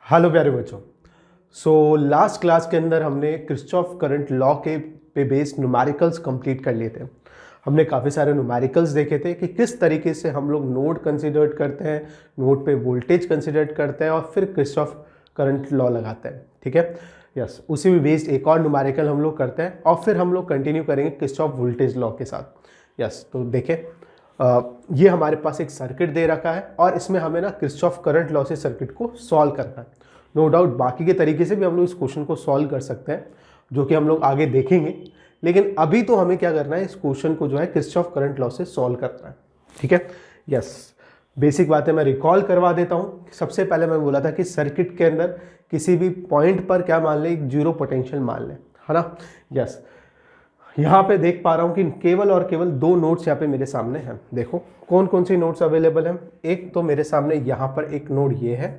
Hello प्यारे बच्चों। Last class के अंदर हमने किरचॉफ करंट लॉ के पे बेस्ड न्यूमेरिकल्स कंप्लीट कर लिए थे। हमने काफ़ी सारे न्यूमेरिकल्स देखे थे कि किस तरीके से हम लोग नोड कंसिडर करते हैं, नोड पे वोल्टेज कंसिडर करते हैं और फिर किरचॉफ करंट लॉ लगाते हैं। ठीक है, यस। उसी में बेस्ड एक और न्यूमेरिकल हम लोग करते हैं और फिर हम लोग कंटिन्यू करेंगे किरचॉफ वोल्टेज लॉ के साथ। यस, तो देखें, ये हमारे पास एक सर्किट दे रखा है और इसमें हमें ना किरचॉफ करंट लॉ से सर्किट को सॉल्व करना है। नो डाउट बाकी के तरीके से भी हम लोग इस क्वेश्चन को सॉल्व कर सकते हैं, जो कि हम लोग आगे देखेंगे, लेकिन अभी तो हमें क्या करना है, इस क्वेश्चन को जो है किरचॉफ करंट लॉ से सॉल्व करना है। ठीक है, यस। बेसिक बातें मैं रिकॉल करवा देता हूँ। सबसे पहले मैं बोला था कि सर्किट के अंदर किसी भी पॉइंट पर क्या मान लें, एक जीरो पोटेंशियल मान लें, है ना। यस, यहाँ पे देख पा रहा हूँ कि केवल और केवल दो नोड्स यहाँ पे मेरे सामने हैं। देखो कौन कौन सी नोड्स अवेलेबल हैं। एक तो मेरे सामने यहाँ पर एक नोड ये है,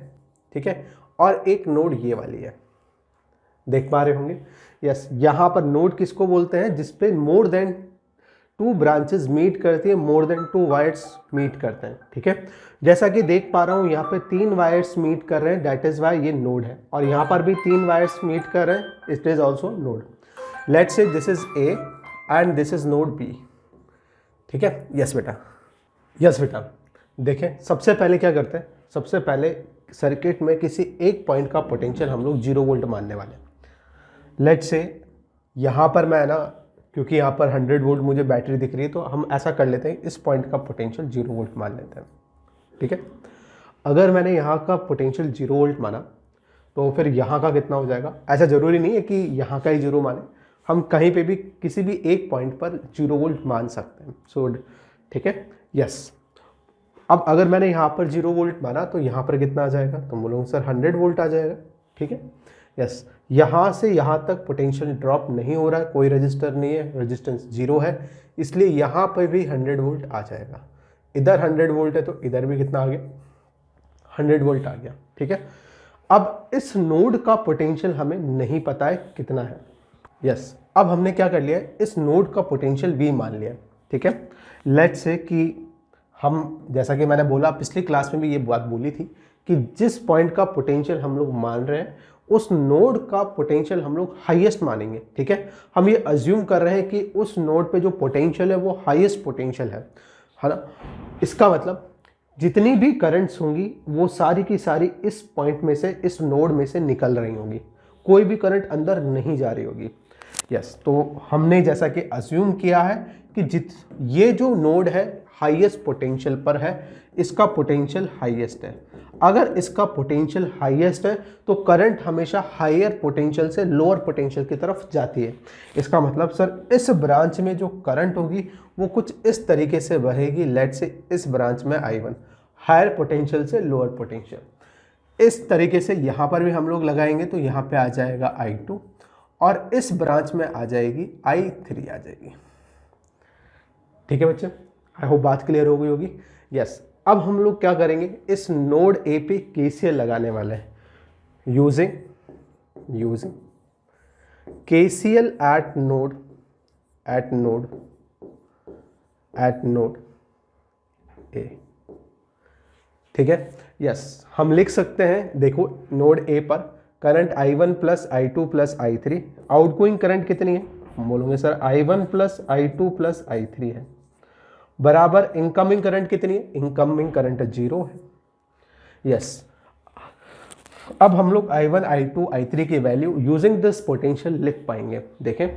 ठीक है, और एक नोड ये वाली है, देख पा रहे होंगे। यस, यहाँ पर नोड किसको बोलते हैं, जिसपे more than two branches meet करती है, more than two wires meet करते हैं। ठीक है, जैसा कि देख पा रहा हूँ यहाँ पे तीन वायर्स मीट कर रहे हैं, दैट इज वाई ये नोड है, और यहाँ पर भी तीन वायर्स मीट कर रहे हैं, it is also node. Let's say this is A and this is node B. ठीक है, यस बेटा, यस बेटा। देखें सबसे पहले क्या करते हैं, सबसे पहले सर्किट में किसी एक पॉइंट का पोटेंशियल हम लोग 0 वोल्ट मानने वाले। लेट्स से यहाँ पर मैं ना, क्योंकि यहाँ पर 100 वोल्ट मुझे बैटरी दिख रही है, तो हम ऐसा कर लेते हैं, इस पॉइंट का पोटेंशियल 0 वोल्ट मान लेते हैं। ठीक है, अगर मैंने यहाँ का पोटेंशियल 0 वोल्ट माना तो फिर यहाँ का कितना हो जाएगा। ऐसा ज़रूरी नहीं है कि यहाँ का ही 0 माने, हम कहीं पे भी किसी भी एक पॉइंट पर 0 वोल्ट मान सकते हैं। सो ठीक है, यस। अब अगर मैंने यहाँ पर 0 वोल्ट माना तो यहाँ पर कितना आ जाएगा, तो बोलूँगा सर 100 वोल्ट आ जाएगा। ठीक है, यस। यहाँ से यहाँ तक पोटेंशियल ड्रॉप नहीं हो रहा है, कोई रजिस्टर नहीं है, रेजिस्टेंस 0 है, इसलिए यहाँ पर भी 100 वोल्ट आ जाएगा। इधर 100 वोल्ट है तो इधर भी कितना आ गया, 100 वोल्ट आ गया। ठीक है, अब इस नोड का पोटेंशियल हमें नहीं पता है कितना है। यस, अब हमने क्या कर लिया है, इस नोड का पोटेंशियल V मान लिया। ठीक है, लेट्स से कि हम, जैसा कि मैंने बोला पिछली क्लास में भी ये बात बोली थी, कि जिस पॉइंट का पोटेंशियल हम लोग मान रहे हैं उस नोड का पोटेंशियल हम लोग हाईएस्ट मानेंगे। ठीक है, हम ये अज्यूम कर रहे हैं कि उस नोड पे जो पोटेंशियल है वो हाईएस्ट पोटेंशियल है ना। इसका मतलब जितनी भी करंट्स होंगी वो सारी की सारी इस पॉइंट में से, इस नोड में से निकल रही होंगी, कोई भी करंट अंदर नहीं जा रही होगी। यस, तो हमने जैसा कि अज्यूम किया है कि ये जो नोड है हाईएस्ट पोटेंशियल पर है, इसका पोटेंशियल हाईएस्ट है। अगर इसका पोटेंशियल हाईएस्ट है तो करंट हमेशा हायर पोटेंशियल से लोअर पोटेंशियल की तरफ जाती है। इसका मतलब सर इस ब्रांच में जो करंट होगी वो कुछ इस तरीके से बहेगी। लेट्स से इस ब्रांच में I1 हायर पोटेंशियल से लोअर पोटेंशियल, इस तरीके से यहाँ पर भी हम लोग लगाएंगे तो यहाँ पे आ जाएगा I2 और इस ब्रांच में आ जाएगी I3 आ जाएगी। ठीक है बच्चे, आई होप बात क्लियर हो गई होगी। यस, अब हम लोग क्या करेंगे, इस नोड ए पे KCL लगाने वाले हैं, using KCL eight node A. ठीक है, यस, हम लिख सकते हैं, देखो नोड ए पर current I1 plus I2 plus I3, outgoing current कितनी है, हम बोलेंगे sir I1 plus I2 plus I3 है, बराबर इनकमिंग करंट कितनी है, इनकमिंग करंट 0 है। यस, अब हम लोग I1 I2 I3 की वैल्यू यूजिंग दिस पोटेंशियल लिख पाएंगे। देखें,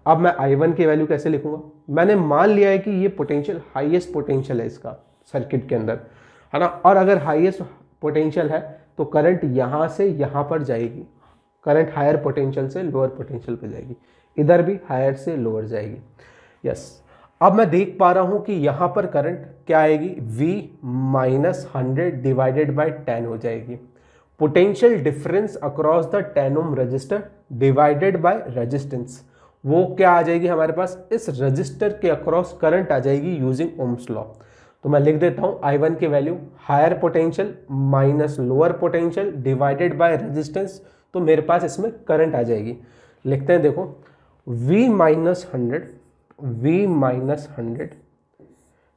अब मैं I1 की वैल्यू कैसे लिखूंगा, मैंने मान लिया है कि ये पोटेंशियल हाईएस्ट पोटेंशियल है इसका सर्किट के अंदर, है ना। और अगर हाईएस्ट पोटेंशियल है तो करंट यहाँ से यहाँ पर जाएगी, करंट हायर पोटेंशियल से लोअर पोटेंशियल पर जाएगी, इधर भी हायर से लोअर जाएगी। यस, अब मैं देख पा रहा हूं कि यहां पर करंट क्या आएगी, V माइनस 100 डिवाइडेड बाय 10 हो जाएगी। Potential difference across the 10 ohm resistor divided by resistance, वो क्या आ जाएगी हमारे पास, इस रजिस्टर के अक्रॉस करंट आ जाएगी यूजिंग ओम्स लॉ। तो मैं लिख देता हूं I1 की value higher potential minus lower potential divided by resistance, तो मेरे पास इसमें करंट आ जाएगी। लिखते हैं, देखो V minus 100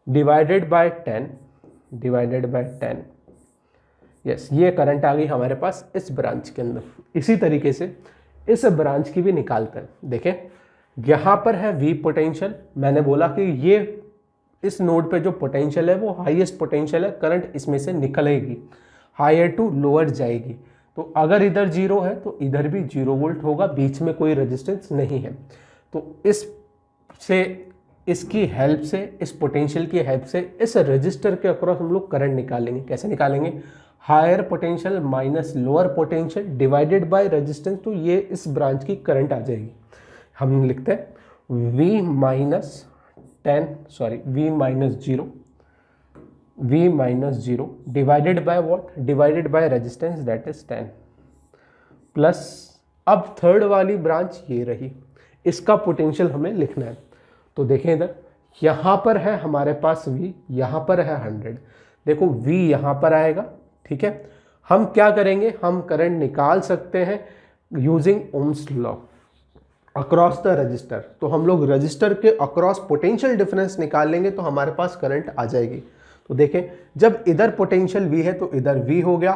divided by 10 yes, ये करंट आ गई हमारे पास इस ब्रांच के अंदर। इसी तरीके से इस ब्रांच की भी निकालते हैं। देखें, यहाँ पर है V पोटेंशियल, मैंने बोला कि ये इस नोड पे जो पोटेंशियल है वो हाईएस्ट पोटेंशियल है, करंट इसमें से निकलेगी, हायर टू लोअर जाएगी। तो अगर इधर 0 है तो इधर भी 0 वोल्ट होगा, बीच में कोई रेजिस्टेंस नहीं है। तो इसकी हेल्प से, इस पोटेंशियल की हेल्प से इस रजिस्टर के अक्रॉस हम लोग करंट निकालेंगे। कैसे निकालेंगे? Higher potential minus lower potential divided by resistance, तो ये इस ब्रांच की करंट आ जाएगी। हम लिखते हैं V minus 0 divided by what? Divided by resistance, that is 10 plus, अब थर्ड वाली ब्रांच ये रही, इसका पोटेंशियल हमें लिखना है। तो देखें इधर, यहाँ पर है हमारे पास V, यहाँ पर है 100। देखो V यहाँ पर आएगा, ठीक है। हम क्या करेंगे? हम करंट निकाल सकते हैं using Ohm's law across the register. तो हम लोग रजिस्टर के अक्रॉस पोटेंशियल डिफरेंस निकाल लेंगे तो हमारे पास करंट आ जाएगी। तो देखें, जब इधर पोटेंशियल V है तो इधर V हो गया।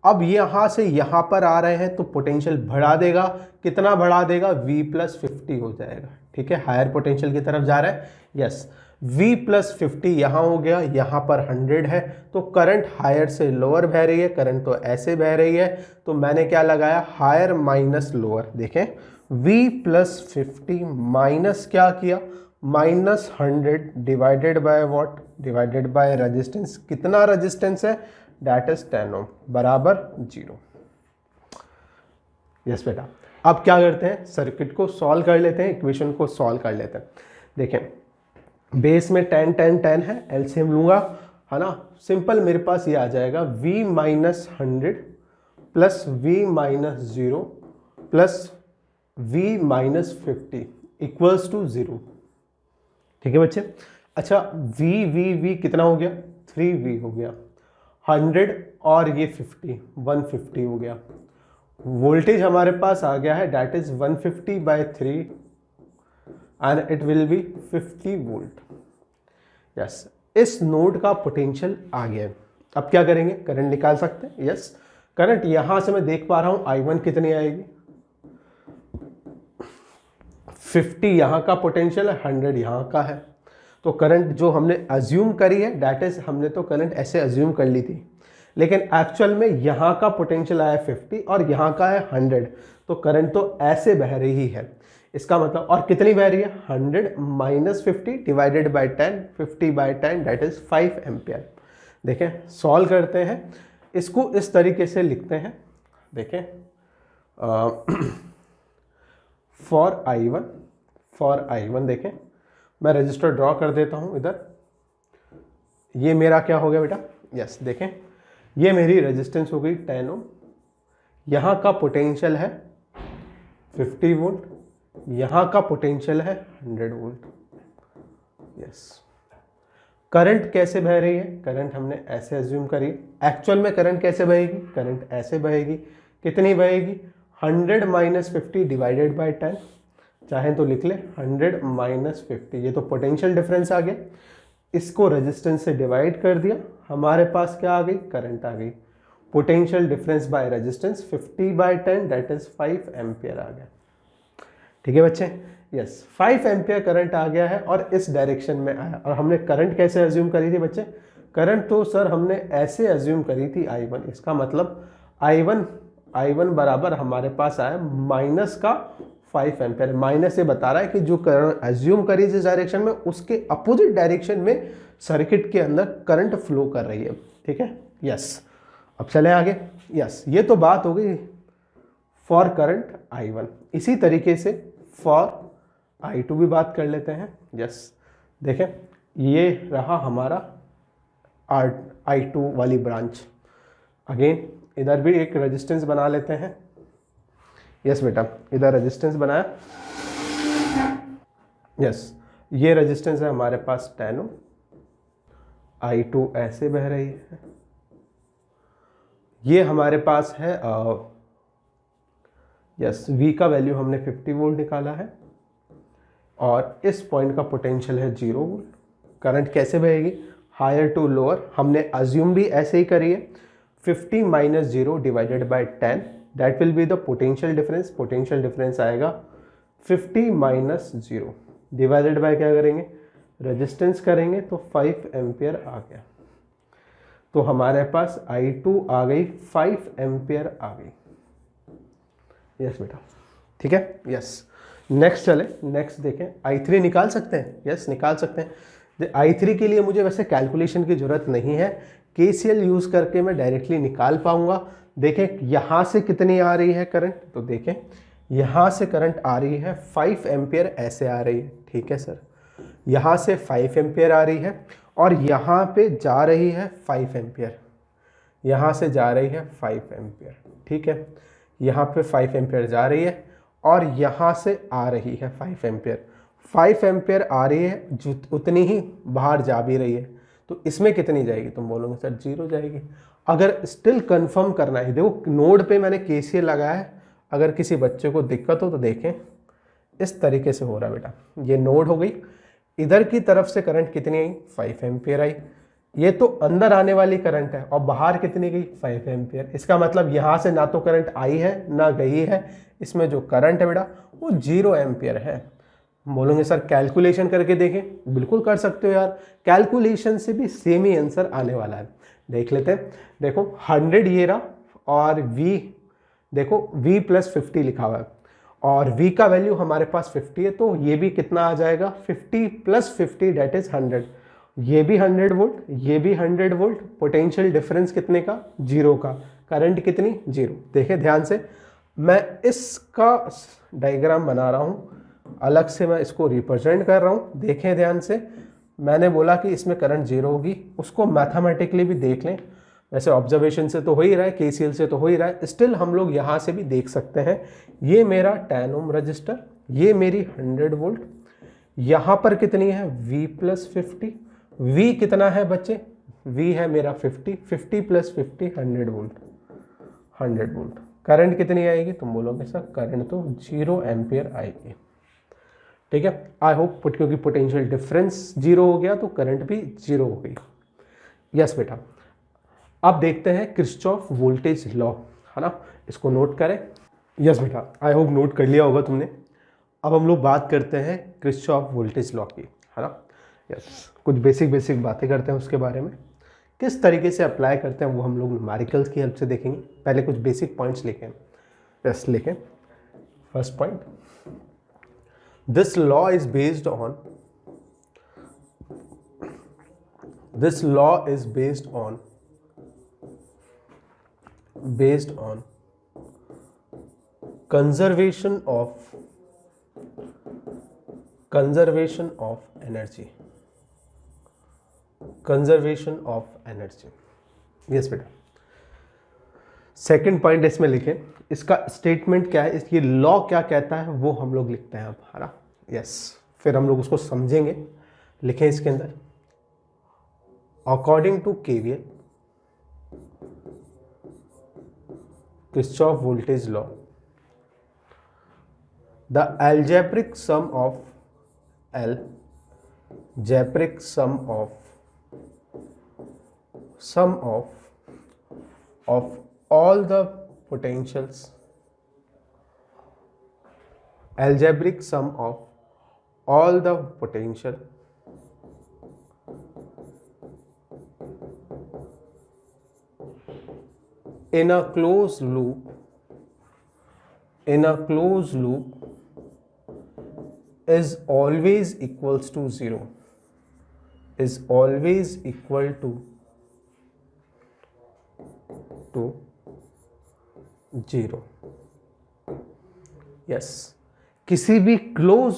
अब यहाँ से यहाँ पर आ रहे हैं तो पोटेंशियल बढ़ा देगा। कितना बढ़ा देगा? V + 50 हो जाएगा, ठीक है। हायर पोटेंशियल की तरफ जा रहा है, यस। V + 50 यहाँ हो गया, यहाँ पर 100 है, तो करंट हायर से लोअर बह रही है, करंट तो ऐसे बह रही है। तो मैंने क्या लगाया? Higher minus lower. देखें, V + 50 माइनस क्या किया? -100 divided by what? Divided by resistance. कितना रेजिस्टेंस है? दैट इज 10 ओम बराबर 0। यस बेटा, अब क्या करते हैं? सर्किट को सॉल्व कर लेते हैं, इक्वेशन को सॉल्व कर लेते हैं। देखें, बेस में 10 10 10 है, एलसीएम लूंगा, है ना। सिंपल मेरे पास ये आ जाएगा V - 100 plus V - 0 plus V - 50 equals to 0। ठीक है बच्चे। अच्छा, V कितना हो गया? 3V हो गया। 100 और ये 50, 150 हो गया। वोल्टेज हमारे पास आ गया है, that is 150/3 and it will be 50 volt. Yes, इस नोड का पोटेंशियल आ गया है। अब क्या करेंगे? करंट निकाल सकते हैं। यस, करंट यहां से मैं देख पा रहा हूं I1 कितनी आएगी? 50 यहां का पोटेंशियल है, 100 यहां का है। तो करंट जो हमने अज्यूम करी है, दैट इज, हमने तो करंट ऐसे अज्यूम कर ली थी, लेकिन एक्चुअल में यहाँ का पोटेंशियल आया 50 और यहाँ का है 100, तो करंट तो ऐसे बह रही है। इसका मतलब, और कितनी बह रही है? 100 - 50 divided by 10, 50/10 that is 5 ampere. देखें, सॉल्व करते हैं, इसको इस तरीके से लिखते हैं। देखें, फॉर I1 देखें, मैं रजिस्टर ड्रॉ कर देता हूं इधर। ये मेरा क्या हो गया बेटा? यस, देखें, ये मेरी रेजिस्टेंस हो गई 10 ओम। यहाँ का पोटेंशियल है 50 वोल्ट, यहाँ का पोटेंशियल है 100 वोल्ट। यस, करंट कैसे बह रही है? करंट हमने ऐसे अज्यूम करी। एक्चुअल में करंट कैसे बहेगी? करंट ऐसे बहेगी। कितनी बहेगी? 100 - 50 डिवाइडेड बाय 10, चाहे तो लिख ले 100 - 50। ये तो पोटेंशियल डिफरेंस आ गया, इसको रेजिस्टेंस से डिवाइड कर दिया, हमारे पास क्या आ गई? करंट आ गई। Potential difference by resistance 50/10 that is 5 ampere आ गया। ठीक है बच्चे, यस, 5 एम्पियर करंट आ गया है और इस डायरेक्शन में आया। और हमने करंट कैसे अज्यूम करी थी बच्चे? करंट तो सर हमने ऐसे अज्यूम करी थी I1। इसका मतलब I1 बराबर हमारे पास आया माइनस का 5 एम्पियर। माइनस ये बता रहा है कि जो करंट अज्यूम करी जिस डायरेक्शन में, उसके अपोजिट डायरेक्शन में सर्किट के अंदर करंट फ्लो कर रही है। ठीक है, यस। अब चले आगे। यस, ये तो बात हो गई फॉर करंट I1। इसी तरीके से फॉर I2 भी बात कर लेते हैं। यस, देखें, ये रहा हमारा I2 वाली ब्रांच। अगेन इधर भी एक रेजिस्टेंस बना लेते हैं। यस बेटा, इधर रेजिस्टेंस बनाया। यस, ये रेजिस्टेंस है हमारे पास 10 ओम। I2 ऐसे बह रही है। ये हमारे पास है यस, V का वैल्यू हमने 50 वोल्ट निकाला है और इस पॉइंट का पोटेंशियल है 0 वोल्ट। करंट कैसे बहेगी? Higher to lower. हमने अज्यूम भी ऐसे ही करी है। 50 minus 0 divided by 10, that will be the potential difference. Potential difference आएगा 50 माइनस 0 डिवाइडेड बाय क्या करेंगे, रेजिस्टेंस करेंगे तो 5 एम्पियर आ गया। तो हमारे पास I2 आ गई 5 एम्पियर आ गई। यस बेटा, ठीक है, यस। नेक्स्ट चले, नेक्स्ट देखें, I3 निकाल सकते हैं, यस निकाल सकते हैं। I3 के लिए मुझे वैसे कैलकुलेशन की जरूरत नहीं है, KCL यूज करके मैं डायरेक्टली निकाल पाऊंगा। देखें यहाँ से कितनी आ रही है करंट, तो देखें यहाँ से करंट आ रही है 5 एम्पियर, ऐसे आ रही है, ठीक है सर। यहाँ से 5 एम्पियर आ रही है और यहाँ पे जा रही है 5 एम्पियर, यहाँ से जा रही है 5 एम्पियर, ठीक है। यहाँ पे 5 एम्पियर जा रही है और यहाँ से आ रही है 5 एम्पियर। 5 एम्पियर आ रही है, जो उतनी ही बाहर जा भी रही है, तो इसमें कितनी जाएगी, तुम बोलोगे सर 0 जाएगी। अगर स्टिल कंफर्म करना है, देखो नोड पे मैंने KCL लगाया है, अगर किसी बच्चे को दिक्कत हो तो देखें इस तरीके से हो रहा है बेटा। ये नोड हो गई, इधर की तरफ से करंट कितनी आई, 5 एम्पियर आई। ये तो अंदर आने वाली करंट है और बाहर कितनी गई, 5 एम्पियर। इसका मतलब यहाँ से ना तो करंट आई है ना गई है, इसमें जो करंट है बेटा वो 0 एम्पियर है। बोलोगे सर कैलकुलेशन करके देखें, बिल्कुल कर सकते हो यार, कैलकुलेशन से भी सेम ही आंसर आने वाला है। देख लेते हैं, देखो 100 ये रहा और V, देखो V प्लस 50 लिखा हुआ है और V का वैल्यू हमारे पास 50 है, तो ये भी कितना आ जाएगा, 50 प्लस 50 डेट इज 100। ये भी 100 वोल्ट, ये भी 100 वोल्ट। पोटेंशियल डिफरेंस कितने का, 0 का। करंट कितनी, 0। देखें ध्यान से, मैं इसका डायग्राम बना रहा हूँ, अलग से मैं इसको रिप्रेजेंट कर रहा हूँ। देखें ध्यान से, मैंने बोला कि इसमें करंट 0 होगी, उसको मैथमेटिकली भी देख लें। वैसे ऑब्जर्वेशन से तो हो ही रहा है, KCL से तो हो ही रहा है, स्टिल हम लोग यहाँ से भी देख सकते हैं। ये मेरा 10 ओम रजिस्टर, ये मेरी 100 वोल्ट, यहाँ पर कितनी है V प्लस 50। V कितना है बच्चे, V है मेरा 50, 50 प्लस 50 100 वोल्ट, 100 वोल्ट। करंट कितनी आएगी, तुम बोलोगे सर करंट तो 0 एम्पियर आएगी, ठीक है। आई होप, क्योंकि पोटेंशियल डिफरेंस 0 हो गया तो करंट भी 0 हो गई। यस बेटा, अब देखते हैं किरचॉफ वोल्टेज लॉ, है ना, इसको नोट करें। यस बेटा, आई होप नोट कर लिया होगा तुमने। अब हम लोग बात करते हैं किरचॉफ वोल्टेज लॉ की, है ना। यस, कुछ बेसिक बातें करते हैं उसके बारे में, किस तरीके से अप्लाई करते हैं वो हम लोग न्यूमेरिकल्स की हेल्प से देखेंगे। पहले कुछ बेसिक पॉइंट्स लिखें, यस लिखें। First point, this law is based on conservation of energy। Yes बेटा, सेकेंड पॉइंट इसमें लिखें, इसका स्टेटमेंट क्या है, इसकी लॉ क्या कहता है वो हम लोग लिखते हैं अब, है ना। यस, फिर हम लोग उसको समझेंगे। लिखें इसके अंदर, according to KVL, Kirchhoff voltage law, the algebraic sum of all the potentials, algebraic sum of all the potential in a closed loop is always equals to 0, is always equal to 0। Yes, किसी भी close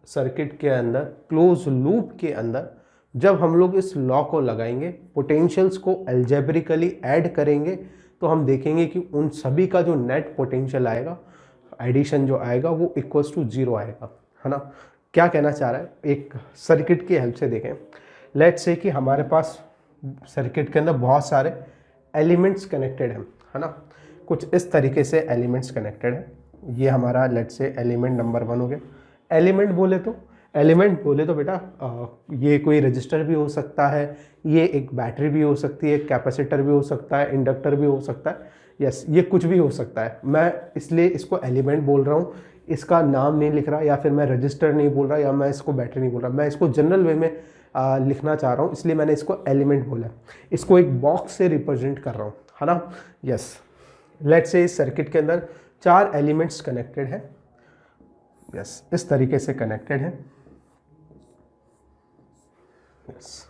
circuit के अंदर, close loop के अंदर जब हम लोग इस लॉ को लगाएंगे, पोटेंशियल्स को एल्जेब्रिकली ऐड करेंगे, तो हम देखेंगे कि उन सभी का जो नेट पोटेंशियल आएगा, एडिशन जो आएगा वो इक्वल्स टू 0 आएगा, है ना। क्या कहना चाह रहा है, एक सर्किट की हेल्प से देखें। लेट्स से कि हमारे पास सर्किट के अंदर बहुत सारे एलिमेंट्स कनेक्टेड हैं, है ना। कुछ इस तरीके से एलिमेंट्स कनेक्टेड हैं। ये हमारा लेट्स से एलिमेंट नंबर 1 हो गया। एलिमेंट बोले तो एलिमेंट बोले तो बेटा ये कोई रजिस्टर भी हो सकता है, ये एक बैटरी भी हो सकती है, कैपेसिटर भी हो सकता है, इंडक्टर भी हो सकता है। यस, ये कुछ भी हो सकता है। मैं इसलिए इसको एलिमेंट बोल रहा हूँ, इसका नाम नहीं लिख रहा, या फिर मैं रजिस्टर नहीं बोल रहा, या मैं इसको बैटरी नहीं बोल रहा, मैं इसको जनरल वे में लिखना चाह रहा हूँ, इसलिए मैंने इसको एलिमेंट बोला। इसको एक बॉक्स से रिप्रेजेंट कर रहा हूँ, है ना। यस, लेट्स से इस सर्किट के अंदर 4 एलिमेंट्स कनेक्टेड हैं। यस, इस तरीके से कनेक्टेड है। यस,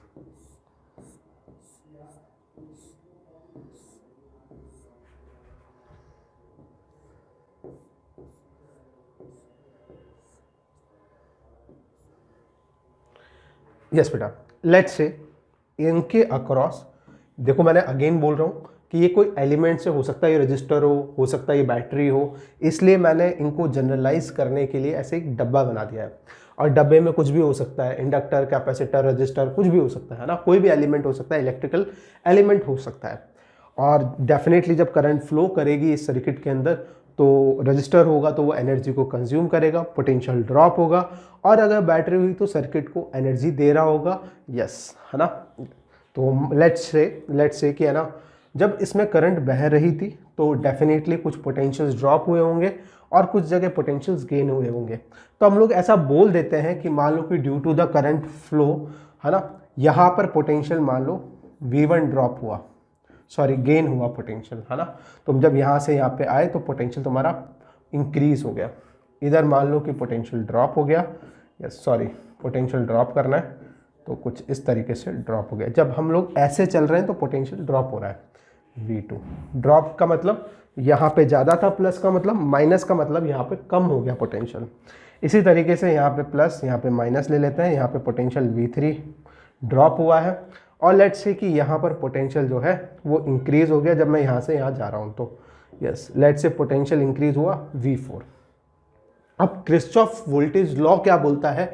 यस बेटा, लेट्स से इनके अक्रॉस, देखो मैंने अगेन बोल रहा हूँ कि ये कोई एलिमेंट से हो सकता है, ये रजिस्टर हो सकता है ये बैटरी हो, इसलिए मैंने इनको जनरलाइज करने के लिए ऐसे एक डब्बा बना दिया है। और डब्बे में कुछ भी हो सकता है, इंडक्टर, कैपेसिटर, रजिस्टर, कुछ भी हो सकता है ना, कोई भी एलिमेंट हो सकता है, इलेक्ट्रिकल एलिमेंट हो सकता है। और डेफिनेटली जब करंट फ्लो करेगी इस सर्किट के अंदर तो रजिस्टर होगा तो वो एनर्जी को कंज्यूम करेगा, पोटेंशियल ड्रॉप होगा, और अगर बैटरी हुई तो सर्किट को एनर्जी दे रहा होगा। यस, है ना। तो लेट्स से कि है ना, जब इसमें करंट बह रही थी तो डेफिनेटली कुछ पोटेंशियल्स ड्रॉप हुए होंगे और कुछ जगह पोटेंशियल्स गेन हुए होंगे। तो हम लोग ऐसा बोल देते हैं कि मान लो कि due to the current flow, है ना, यहाँ पर पोटेंशियल मान लो V1 ड्रॉप हुआ, सॉरी गेन हुआ पोटेंशियल, है ना। तो जब यहाँ से यहाँ पे आए तो पोटेंशियल तुम्हारा इंक्रीज हो गया। इधर मान लो कि पोटेंशियल ड्रॉप हो गया, यस सॉरी पोटेंशियल ड्रॉप करना है तो कुछ इस तरीके से ड्रॉप हो गया। जब हम लोग ऐसे चल रहे हैं तो पोटेंशियल ड्रॉप हो रहा है, V2 ड्रॉप का मतलब यहाँ पे ज़्यादा था, प्लस का मतलब माइनस का मतलब यहाँ पे कम हो गया पोटेंशियल। इसी तरीके से यहाँ पे प्लस, यहाँ पे माइनस ले लेते हैं, यहाँ पे पोटेंशियल V3 ड्रॉप हुआ है, और लेट्स से कि यहाँ पर पोटेंशियल जो है वो इंक्रीज़ हो गया जब मैं यहाँ से यहाँ जा रहा हूँ तो। Yes, let's say potential increase हुआ V4। अब किरचॉफ वोल्टेज लॉ क्या बोलता है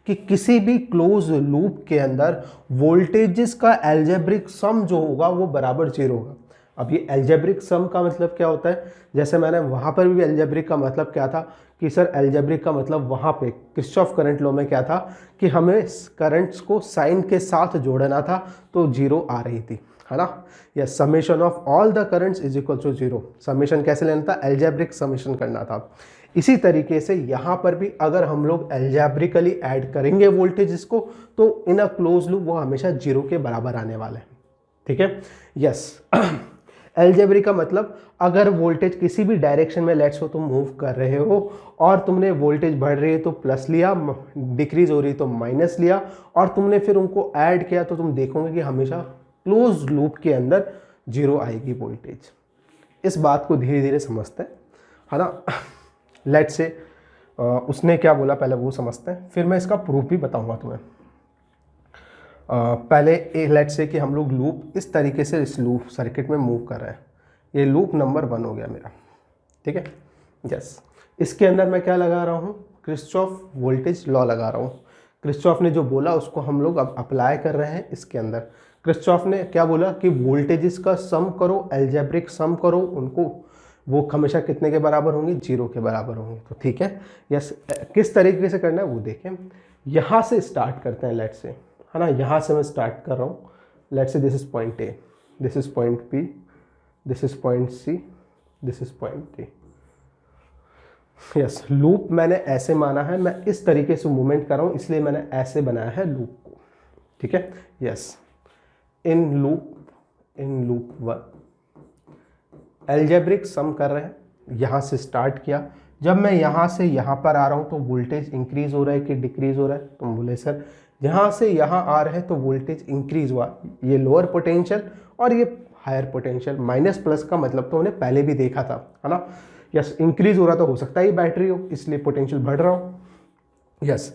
कि किसी भी क्लोज लूप के अंदर वोल्टेजेस का एल्जेब्रिक सम जो होगा वो बराबर 0 होगा। अब ये एल्जेब्रिक सम का मतलब क्या होता है, जैसे मैंने वहाँ पर भी एल्जेब्रिक का मतलब क्या था कि सर एल्जेब्रिक का मतलब वहाँ पे किरचॉफ करंट लॉ में क्या था कि हमें करंट्स को साइन के साथ जोड़ना था तो 0 आ रही थी, है ना। या summation of all the currents is equal to 0। Summation कैसे लेना था, एल्जेब्रिक समेशन करना था। इसी तरीके से यहाँ पर भी अगर हम लोग एल्जेब्रिकली ऐड करेंगे वोल्टेज को तो इन अ क्लोज लूप वो हमेशा 0 के बराबर आने वाला है, ठीक है। यस, एल्जेब्रिक का मतलब अगर वोल्टेज किसी भी डायरेक्शन में लेट्स हो तुम मूव कर रहे हो और तुमने वोल्टेज बढ़ रही है तो प्लस लिया, डिक्रीज हो रही तो माइनस लिया, और तुमने फिर उनको ऐड किया तो तुम देखोगे कि हमेशा क्लोज लूप के अंदर 0 आएगी वोल्टेज। इस बात को धीरे धीरे समझते हैं, है ना। लेट्स से उसने क्या बोला पहले वो समझते हैं, फिर मैं इसका प्रूफ भी बताऊंगा तुम्हें। पहले लेट्स से कि हम लोग लूप इस तरीके से इस लूप सर्किट में मूव कर रहे हैं। ये लूप नंबर 1 हो गया मेरा, ठीक है। यस, इसके अंदर मैं क्या लगा रहा हूँ, किरचॉफ वोल्टेज लॉ लगा रहा हूँ। किरचॉफ ने जो बोला उसको हम लोग अब अप्लाई कर रहे हैं इसके अंदर। किरचॉफ ने क्या बोला कि वोल्टेजेस का सम करो, एल्जेब्रिक सम करो उनको, वो हमेशा कितने के बराबर होंगे, 0 के बराबर होंगे। तो ठीक है, यस, किस तरीके से करना है वो देखें। यहाँ से स्टार्ट करते हैं लेट्स से, है ना। यहाँ से मैं स्टार्ट कर रहा हूँ, let's say this is point A, this is point B, this is point C, this is point D. Yes, loop मैंने ऐसे माना है, मैं इस तरीके से मूवमेंट कर रहा हूँ इसलिए मैंने ऐसे बनाया है लूप को, ठीक है। Yes, in loop 1 algebraic sum कर रहे हैं, यहाँ से स्टार्ट किया। जब मैं यहाँ से यहाँ पर आ रहा हूँ तो वोल्टेज इंक्रीज हो रहा है कि डिक्रीज हो रहा है, तो बोले सर यहाँ से यहाँ आ रहे हैं तो वोल्टेज इंक्रीज हुआ, ये लोअर पोटेंशियल और ये हायर पोटेंशियल, माइनस प्लस का मतलब तो हमने पहले भी देखा था, है ना। यस, इंक्रीज हो रहा तो हो सकता है बैटरी हो इसलिए पोटेंशियल बढ़ रहा हो। यस,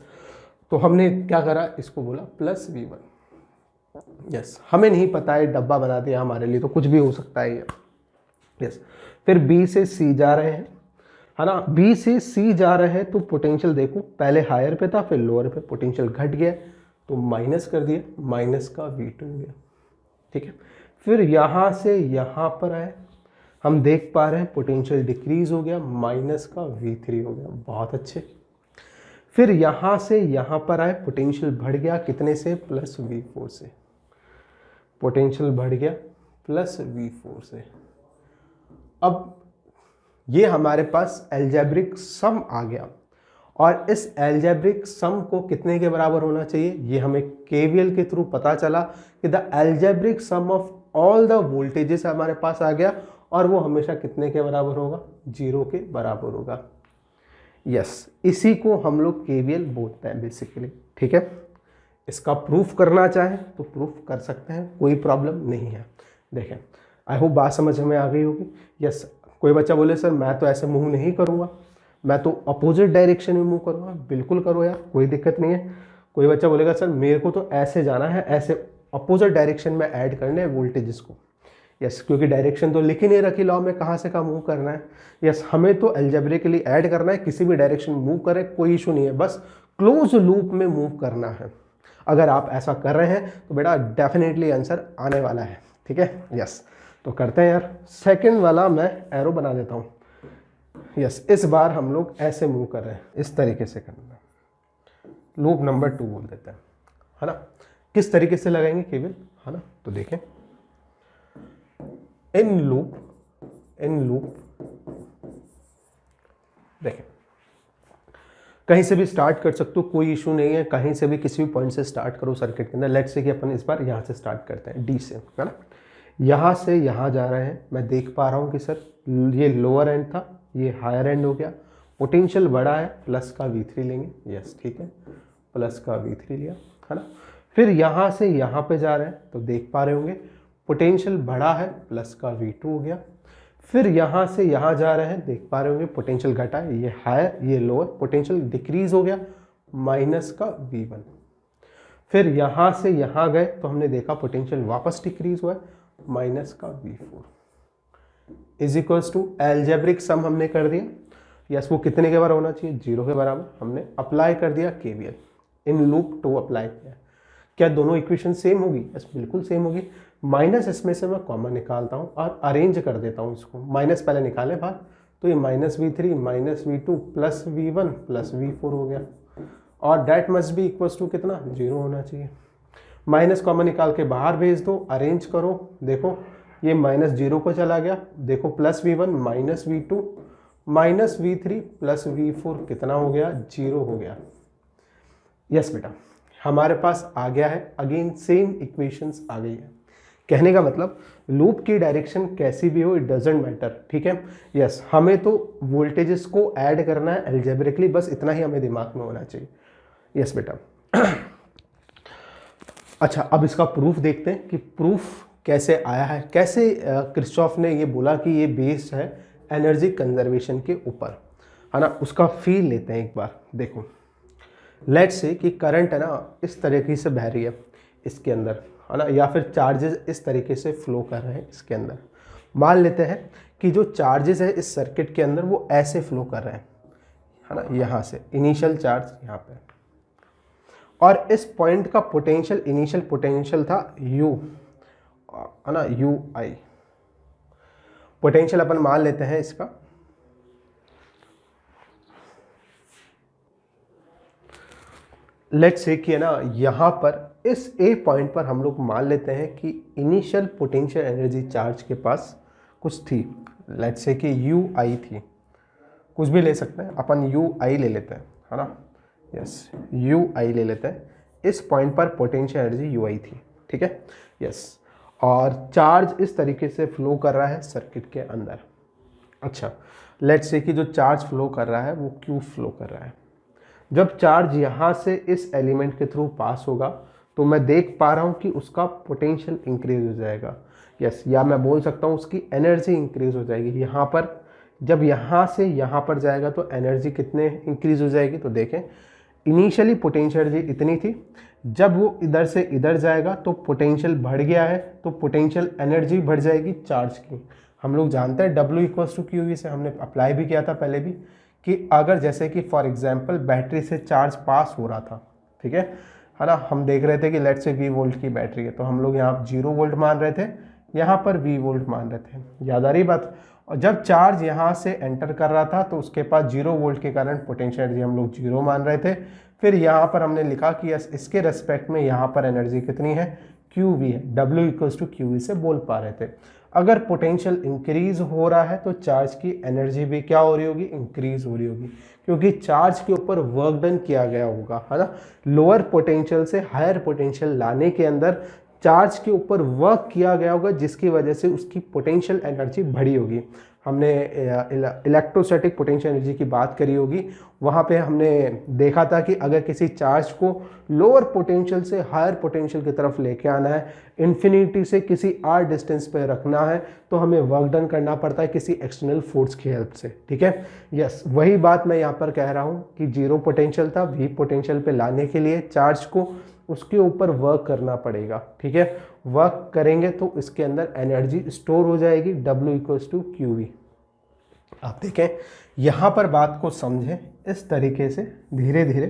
तो हमने क्या करा, इसको बोला प्लस V1। यस, हमें नहीं पता है, डब्बा बना दिया हमारे लिए, तो कुछ भी हो सकता है ये। यस, फिर B से C जा रहे हैं, है ना। B से C जा रहे हैं तो पोटेंशियल देखो पहले हायर पे था फिर लोअर पे, पोटेंशियल घट गया तो माइनस कर दिया, माइनस का V2 हो गया, ठीक है। फिर यहाँ से यहाँ पर आए, हम देख पा रहे हैं पोटेंशियल डिक्रीज हो गया, माइनस का V3 हो गया, बहुत अच्छे। फिर यहाँ से यहाँ पर आए, पोटेंशियल बढ़ गया कितने से, प्लस V4 से, पोटेंशियल बढ़ गया प्लस V4 से। अब ये हमारे पास एल्जेब्रिक सम आ गया, और इस एल्जेब्रिक सम को कितने के बराबर होना चाहिए, ये हमें केवीएल के थ्रू पता चला कि the algebraic sum of all the voltages हमारे पास आ गया, और वो हमेशा कितने के बराबर होगा, 0 के बराबर होगा। यस, इसी को हम लोग केवीएल बोलते हैं बेसिकली। ठीक है, इसका प्रूफ करना चाहें तो प्रूफ कर सकते हैं, कोई प्रॉब्लम नहीं है। देखें, आई होप बात समझ में आ गई होगी। यस, कोई बच्चा बोले सर मैं तो ऐसे मूव नहीं करूँगा, मैं तो अपोजिट डायरेक्शन में मूव करूँगा, बिल्कुल करो यार, कोई दिक्कत नहीं है। कोई बच्चा बोलेगा सर मेरे को तो ऐसे जाना है, ऐसे अपोजिट डायरेक्शन में ऐड करने हैं वोल्टेजेस को। यस, क्योंकि डायरेक्शन तो लिख ही नहीं रखी लॉ में, कहाँ से कहाँ मूव करना है। यस, हमें तो एल्जेब्रिकली ऐड करना है, किसी भी डायरेक्शन मूव करे कोई इशू नहीं है, बस क्लोज लूप में मूव करना है। अगर आप ऐसा कर रहे हैं तो बेटा डेफिनेटली आंसर आने वाला है। ठीक है, यस, तो करते हैं यार। सेकेंड वाला मैं एरो बना देता हूँ। यस, इस बार हम लोग ऐसे मूव कर रहे हैं, इस तरीके से करना है, लूप नंबर 2 बोल देते हैं, है ना। किस तरीके से लगाएंगे केवल, है ना, तो देखें, इन लूप देखें, कहीं से भी स्टार्ट कर सकते हो, कोई इशू नहीं है, कहीं से भी किसी भी पॉइंट से स्टार्ट करो सर्किट के अंदर। लेट्स से कि अपन इस बार यहाँ से स्टार्ट करते हैं, डी से, है ना। यहाँ से यहाँ जा रहे हैं, मैं देख पा रहा हूँ कि सर ये लोअर एंड था, ये हायर एंड हो गया, पोटेंशियल बड़ा है, प्लस का V3 लेंगे। यस, ठीक है, प्लस का V3 लिया, है ना। फिर यहाँ से यहाँ पे जा रहे हैं, तो देख पा रहे होंगे पोटेंशियल बढ़ा है, प्लस का V2 हो गया। फिर यहाँ से यहाँ जा रहे हैं, देख पा रहे होंगे पोटेंशियल घटा है, ये हायर ये लोअर, पोटेंशियल डिक्रीज हो गया, माइनस का V1। फिर यहाँ से यहाँ गए तो हमने देखा पोटेंशियल वापस डिक्रीज हुआ है, माइनस का V4 is equals to algebraic sum हमने कर दिया। यस, वो कितने के बराबर होना चाहिए, 0 के बराबर। हमने अप्लाई कर दिया केवीएल, इन लूप 2 अप्लाई किया। क्या दोनों इक्वेशन सेम होगी, यस बिल्कुल सेम होगी। माइनस इसमें से मैं कॉमन निकालता हूँ और अरेंज कर देता हूँ इसको। माइनस पहले निकालें बाहर, तो ये minus V3 minus V2 plus V1 plus V4 हो गया, और that must be equals to कितना, 0 होना चाहिए। माइनस कॉमन निकाल के बाहर भेज दो, अरेंज करो, देखो ये माइनस 0 को चला गया, देखो plus V1 minus V2 minus V3 plus V4 कितना हो गया, 0 हो गया। यस बेटा, हमारे पास आ गया है, अगेन सेम इक्वेशंस आ गई है। कहने का मतलब लूप की डायरेक्शन कैसी भी हो, इट डजेंट मैटर। ठीक है, यस, हमें तो वोल्टेजेस को ऐड करना है एल्जेब्रिकली, बस इतना ही हमें दिमाग में होना चाहिए। यस बेटा। अच्छा, अब इसका प्रूफ देखते हैं कि प्रूफ कैसे आया है, कैसे किरचॉफ ने ये बोला कि ये बेस्ड है एनर्जी कंजर्वेशन के ऊपर, है ना। उसका फील लेते हैं एक बार। देखो, लेट्स से कि करंट है ना इस तरीके से बह रही है इसके अंदर, है ना, या फिर चार्जेस इस तरीके से फ्लो कर रहे हैं इसके अंदर। मान लेते हैं कि जो चार्जेस है इस सर्किट के अंदर वो ऐसे फ्लो कर रहे हैं, है ना, यहाँ से इनिशियल चार्ज यहाँ पे, और इस पॉइंट का पोटेंशियल, इनिशियल पोटेंशियल था U, है ना, UI। पोटेंशियल अपन मान लेते हैं इसका, लेट्स से कि है ना यहाँ पर इस A पॉइंट पर हम लोग मान लेते हैं कि इनिशियल पोटेंशियल एनर्जी चार्ज के पास कुछ थी, लेट्स से कि UI थी, कुछ भी ले सकते हैं अपन, UI ले लेते हैं, है ना। यस, UI ले लेते हैं। इस पॉइंट पर पोटेंशियल एनर्जी UI थी, ठीक है। यस, और चार्ज इस तरीके से फ्लो कर रहा है सर्किट के अंदर। अच्छा, लेट्स से कि जो चार्ज फ्लो कर रहा है वो Q फ्लो कर रहा है। जब चार्ज यहाँ से इस एलिमेंट के थ्रू पास होगा तो मैं देख पा रहा हूँ कि उसका पोटेंशियल इंक्रीज हो जाएगा। यस, या मैं बोल सकता हूँ उसकी एनर्जी इंक्रीज हो जाएगी। यहाँ पर जब यहाँ से यहाँ पर जाएगा तो एनर्जी कितने इंक्रीज हो जाएगी, तो देखें इनिशियली पोटेंशियल एनर्जी इतनी थी, जब वो इधर से इधर जाएगा तो पोटेंशियल बढ़ गया है, तो पोटेंशियल एनर्जी बढ़ जाएगी चार्ज की। हम लोग जानते हैं W इक्वल्स टू क्यू, से हमने अप्लाई भी किया था पहले भी, कि अगर जैसे कि फॉर एग्जांपल बैटरी से चार्ज पास हो रहा था, ठीक है ना, हम देख रहे थे कि लेट्स से V वोल्ट की बैटरी है, तो हम लोग यहाँ 0 वोल्ट मान रहे थे, यहाँ पर V वोल्ट मान रहे थे, याद आ रही बात। और जब चार्ज यहाँ से एंटर कर रहा था तो उसके पास 0 वोल्ट के कारण पोटेंशियल एनर्जी हम लोग 0 मान रहे थे। फिर यहाँ पर हमने लिखा कि इसके रेस्पेक्ट में यहाँ पर एनर्जी कितनी है, QV है, W इक्वल्स टू QV से बोल पा रहे थे। अगर पोटेंशियल इंक्रीज हो रहा है तो चार्ज की एनर्जी भी क्या हो रही होगी, इंक्रीज हो रही होगी, क्योंकि चार्ज के ऊपर वर्क डन किया गया होगा, है ना। लोअर पोटेंशियल से हायर पोटेंशियल लाने के अंदर चार्ज के ऊपर वर्क किया गया होगा, जिसकी वजह से उसकी पोटेंशियल एनर्जी बढ़ी होगी। हमने इलेक्ट्रोस्टैटिक पोटेंशियल एनर्जी की बात करी होगी, वहाँ पे हमने देखा था कि अगर किसी चार्ज को लोअर पोटेंशियल से हायर पोटेंशियल की तरफ लेके आना है, इन्फिनिटी से किसी r डिस्टेंस पे रखना है, तो हमें वर्क डन करना पड़ता है किसी एक्सटर्नल फोर्स की हेल्प से, ठीक है। यस, वही बात मैं यहाँ पर कह रहा हूँ कि 0 पोटेंशियल था, V पोटेंशियल पे लाने के लिए चार्ज को उसके ऊपर वर्क करना पड़ेगा, ठीक है। वर्क करेंगे तो इसके अंदर एनर्जी स्टोर हो जाएगी, W इक्वल्स टू QV। आप देखें यहाँ पर बात को समझें इस तरीके से धीरे धीरे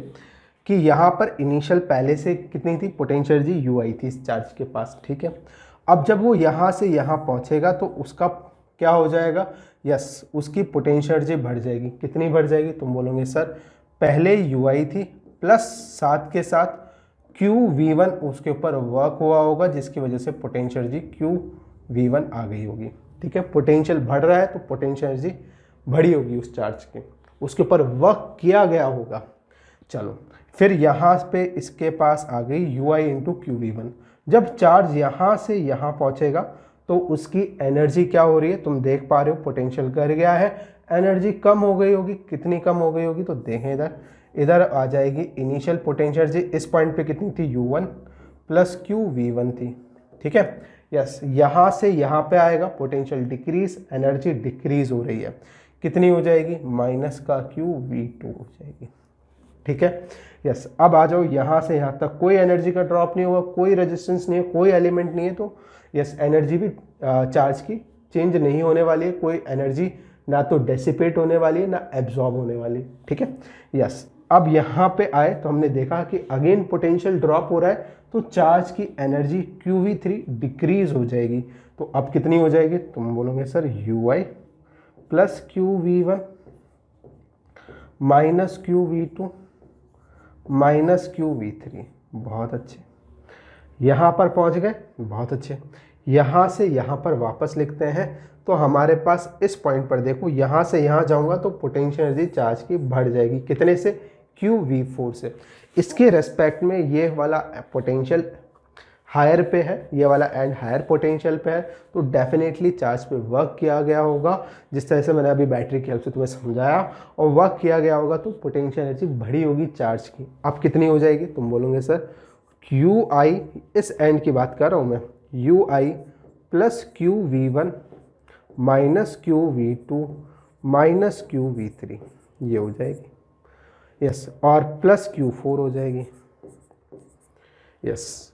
कि यहाँ पर इनिशियल पहले से कितनी थी, पोटेंशियल एनर्जी UI थी इस चार्ज के पास, ठीक है। अब जब वो यहाँ से यहाँ पहुँचेगा तो उसका क्या हो जाएगा, यस, उसकी पोटेंशियल एनर्जी बढ़ जाएगी। कितनी बढ़ जाएगी, तुम बोलोगे सर पहले UI थी प्लस साथ के साथ QV1 उसके ऊपर वर्क हुआ होगा, जिसकी वजह से पोटेंशियल एनर्जी QV1 आ गई होगी, ठीक है। पोटेंशियल बढ़ रहा है तो पोटेंशियल एनर्जी बढ़ी होगी उस चार्ज की, उसके ऊपर वर्क किया गया होगा। चलो फिर यहाँ पे इसके पास आ गई UI इंटू QV1। जब चार्ज यहाँ से यहाँ पहुँचेगा तो उसकी एनर्जी क्या हो रही है, तुम देख पा रहे हो पोटेंशियल कर गया है, एनर्जी कम हो गई होगी। कितनी कम हो गई होगी, तो देखें इधर आ जाएगी इनिशियल पोटेंशियल एनर्जी इस पॉइंट पे कितनी थी, U1 प्लस QV1 थी, ठीक है। यस, यहाँ से यहाँ पे आएगा पोटेंशियल डिक्रीज, एनर्जी डिक्रीज हो रही है, कितनी हो जाएगी, माइनस का QV2 हो जाएगी, ठीक है। यस, अब आ जाओ यहाँ से यहाँ तक कोई एनर्जी का ड्रॉप नहीं हुआ, कोई रेजिस्टेंस नहीं है, कोई एलिमेंट नहीं है, तो यस एनर्जी भी चार्ज की चेंज नहीं होने वाली है, कोई एनर्जी ना तो डेसिपेट होने वाली है ना एब्जॉर्ब होने वाली है, ठीक है। यस, अब यहाँ पे आए तो हमने देखा कि अगेन पोटेंशियल ड्रॉप हो रहा है तो चार्ज की एनर्जी QV3 डिक्रीज हो जाएगी। तो अब कितनी हो जाएगी, तुम बोलोगे sir UI plus QV1 minus QV2 minus QV3। बहुत अच्छे, यहाँ पर पहुँच गए, बहुत अच्छे। यहाँ से यहाँ पर वापस लिखते हैं तो हमारे पास इस पॉइंट पर देखो, यहाँ से यहाँ जाऊँगा तो पोटेंशियल एनर्जी चार्ज की बढ़ जाएगी, कितने से, QV4 से। इसके रेस्पेक्ट में ये वाला पोटेंशियल हायर पे है, ये वाला एंड हायर पोटेंशियल पे है, तो डेफिनेटली चार्ज पे वर्क किया गया होगा, जिस तरह से मैंने अभी बैटरी की हेल्प से तुम्हें समझाया, और वर्क किया गया होगा तो पोटेंशियल एनर्जी बढ़ी होगी चार्ज की। अब कितनी हो जाएगी, तुम बोलोगे सर QI, इस एंड की बात कर रहा हूँ मैं, UI plus QV1 minus QV2 minus QV3, ये हो जाएगी। यस, और प्लस Q4 हो जाएगी। यस,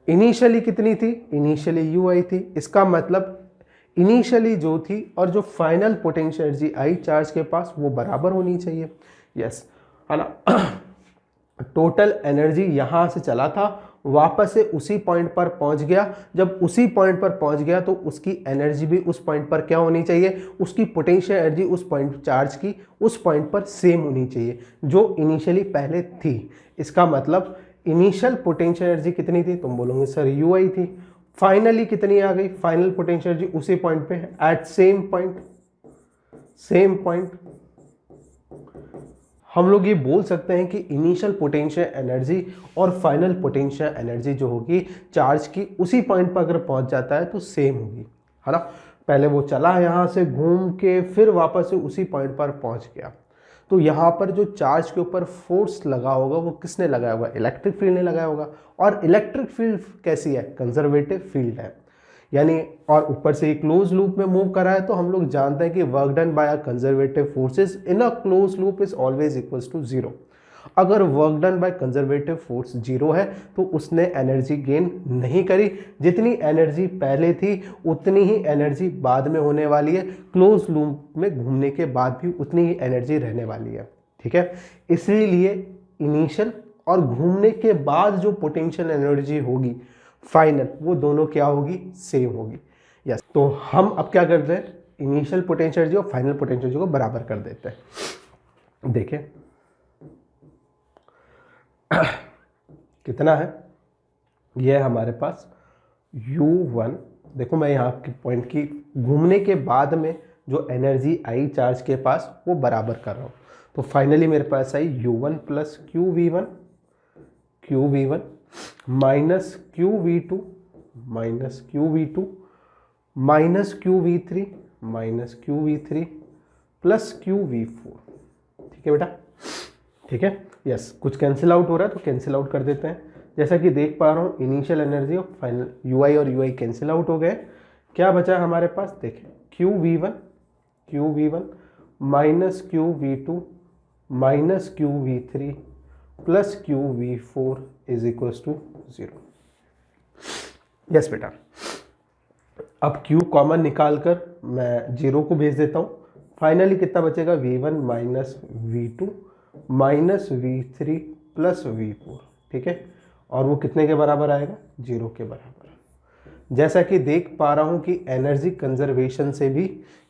इनिशियली कितनी थी, इनिशियली UI थी, इसका मतलब इनिशियली जो थी और जो फाइनल पोटेंशियल एनर्जी आई चार्ज के पास वो बराबर होनी चाहिए। यस, है ना। टोटल एनर्जी यहाँ से चला था, वापस से उसी पॉइंट पर पहुंच गया। जब उसी पॉइंट पर पहुंच गया तो उसकी एनर्जी भी उस पॉइंट पर क्या होनी चाहिए, उसकी पोटेंशियल एनर्जी उस पॉइंट चार्ज की उस पॉइंट पर सेम होनी चाहिए जो इनिशियली पहले थी। इसका मतलब इनिशियल पोटेंशियल एनर्जी कितनी थी, तुम बोलोगे सर UI थी, फाइनली कितनी आ गई, फाइनल पोटेंशियल एनर्जी उसी पॉइंट पे है, एट सेम पॉइंट। हम लोग ये बोल सकते हैं कि इनिशियल पोटेंशियल एनर्जी और फाइनल पोटेंशियल एनर्जी जो होगी चार्ज की उसी पॉइंट पर अगर पहुंच जाता है तो सेम होगी, है ना। पहले वो चला यहाँ से घूम के फिर वापस से उसी पॉइंट पर पहुंच गया, तो यहाँ पर जो चार्ज के ऊपर फोर्स लगा होगा वो किसने लगाया होगा, इलेक्ट्रिक फील्ड ने लगाया होगा। और इलेक्ट्रिक फील्ड कैसी है, कंजर्वेटिव फील्ड है, यानी और ऊपर से क्लोज लूप में मूव करा है, तो हम लोग जानते हैं कि work done by conservative forces in a close loop is always equals to 0। अगर work done by conservative force 0 है तो उसने एनर्जी गेन नहीं करी, जितनी एनर्जी पहले थी उतनी ही एनर्जी बाद में होने वाली है, क्लोज लूप में घूमने के बाद भी उतनी ही एनर्जी रहने वाली है, ठीक है। इसीलिए इनिशियल और घूमने के बाद जो पोटेंशियल एनर्जी होगी फाइनल, वो दोनों क्या होगी, सेम होगी। यस, तो हम अब क्या करते हैं, इनिशियल पोटेंशियल एनर्जी और फाइनल पोटेंशियल एनर्जी को बराबर कर देते हैं। देखें कितना है, ये है हमारे पास U1। देखो मैं यहाँ के पॉइंट की घूमने के बाद में जो एनर्जी आई चार्ज के पास वो बराबर कर रहा हूँ, तो फाइनली मेरे पास आई U1 plus QV1 minus QV2 minus QV2 minus QV3 plus QV4। ठीक है बेटा, ठीक है, यस। कुछ कैंसिल आउट हो रहा है तो कैंसिल आउट कर देते हैं। जैसा कि देख पा रहा हूँ इनिशियल एनर्जी और फाइनल UI और UI कैंसिल आउट हो गए। क्या बचा हमारे पास, देखें QV1 minus QV2 minus QV3 plus QV4 is equal to 0। Yes बेटा, अब Q कॉमन निकाल कर मैं 0 को भेज देता हूँ। फाइनली कितना बचेगा, V1 minus V2 minus V3 plus V4। ठीक है, और वो कितने के बराबर आएगा, 0 के बराबर। जैसा कि देख पा रहा हूँ कि एनर्जी कंजर्वेशन से भी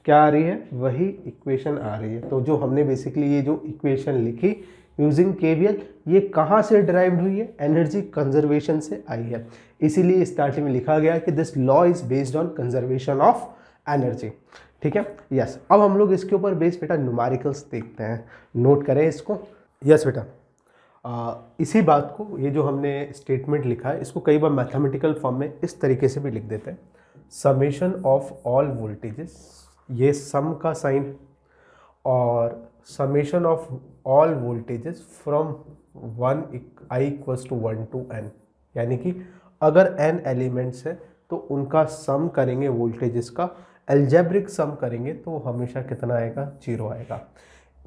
क्या आ रही है, वही इक्वेशन आ रही है। तो जो हमने बेसिकली ये जो इक्वेशन लिखी यूजिंग KVL, ये कहाँ से डिराइव्ड हुई है, एनर्जी कंजर्वेशन से आई है। इसीलिए स्टार्टिंग में लिखा गया कि this law is based on conservation of energy. ठीक है, यस। अब हम लोग इसके ऊपर बेस्ड बेटा न्यूमेरिकल्स देखते हैं, नोट करें इसको। यस बेटा, इसी बात को, ये जो हमने स्टेटमेंट लिखा है, इसको कई बार मैथमेटिकल फॉर्म में इस तरीके से भी लिख देते हैं, समेशन ऑफ ऑल वोल्टेजेस, ये सम का साइन, और summation of all voltages from 1 to 1 यानी कि अगर n एलिमेंट्स है तो उनका सम करेंगे वोल्टेजेस का, एल्जेब्रिक सम करेंगे तो हमेशा कितना आएगा, 0 आएगा।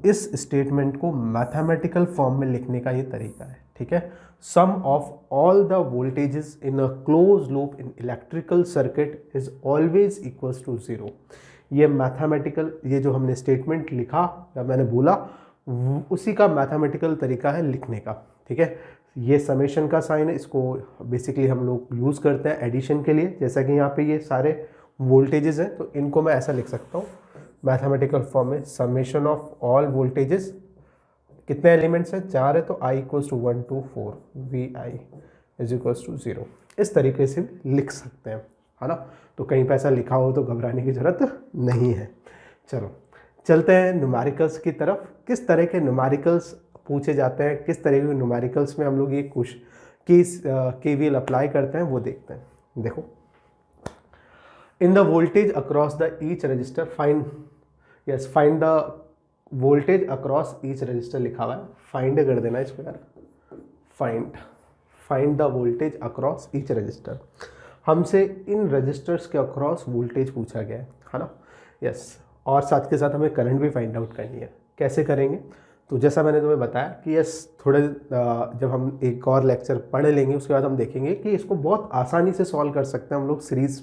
इस स्टेटमेंट को मैथमेटिकल फॉर्म में लिखने का ये तरीका है। ठीक है, sum of all the voltages in a close loop in electrical circuit is always equals to 0। ये मैथमेटिकल, ये जो हमने स्टेटमेंट लिखा या मैंने बोला, उसी का मैथमेटिकल तरीका है लिखने का। ठीक है, ये समेशन का साइन है, इसको बेसिकली हम लोग यूज़ करते हैं एडिशन के लिए। जैसा कि यहाँ पे ये सारे वोल्टेजेस हैं तो इनको मैं ऐसा लिख सकता हूँ मैथमेटिकल फॉर्म में, समेशन ऑफ ऑल वोल्टेजेस, कितने एलिमेंट्स हैं, 4 है, तो I equals to 1 to 4 VI is equals to 0। इस तरीके से लिख सकते हैं, है ना। तो कहीं पे ऐसा लिखा हो तो घबराने की ज़रूरत नहीं है। चलो चलते हैं न्यूमेरिकल्स की तरफ। किस तरह के न्यूमेरिकल्स पूछे जाते हैं, किस तरह के न्यूमेरिकल्स में हम लोग ये KVL अप्लाई करते हैं, वो देखते हैं। देखो, in the voltage across the each resistor find the voltage across each resistor लिखा हुआ है, फाइंड कर देना इसको यार, find the voltage across each resistor. हमसे इन रजिस्टर्स के अक्रॉस वोल्टेज पूछा गया है ना, यस। और साथ के साथ हमें करंट भी फाइंड आउट करनी है। कैसे करेंगे, तो जैसा मैंने तुम्हें बताया कि यस, थोड़े जब हम एक और लेक्चर पढ़ लेंगे उसके बाद हम देखेंगे कि इसको बहुत आसानी से सॉल्व कर सकते हैं हम लोग सीरीज़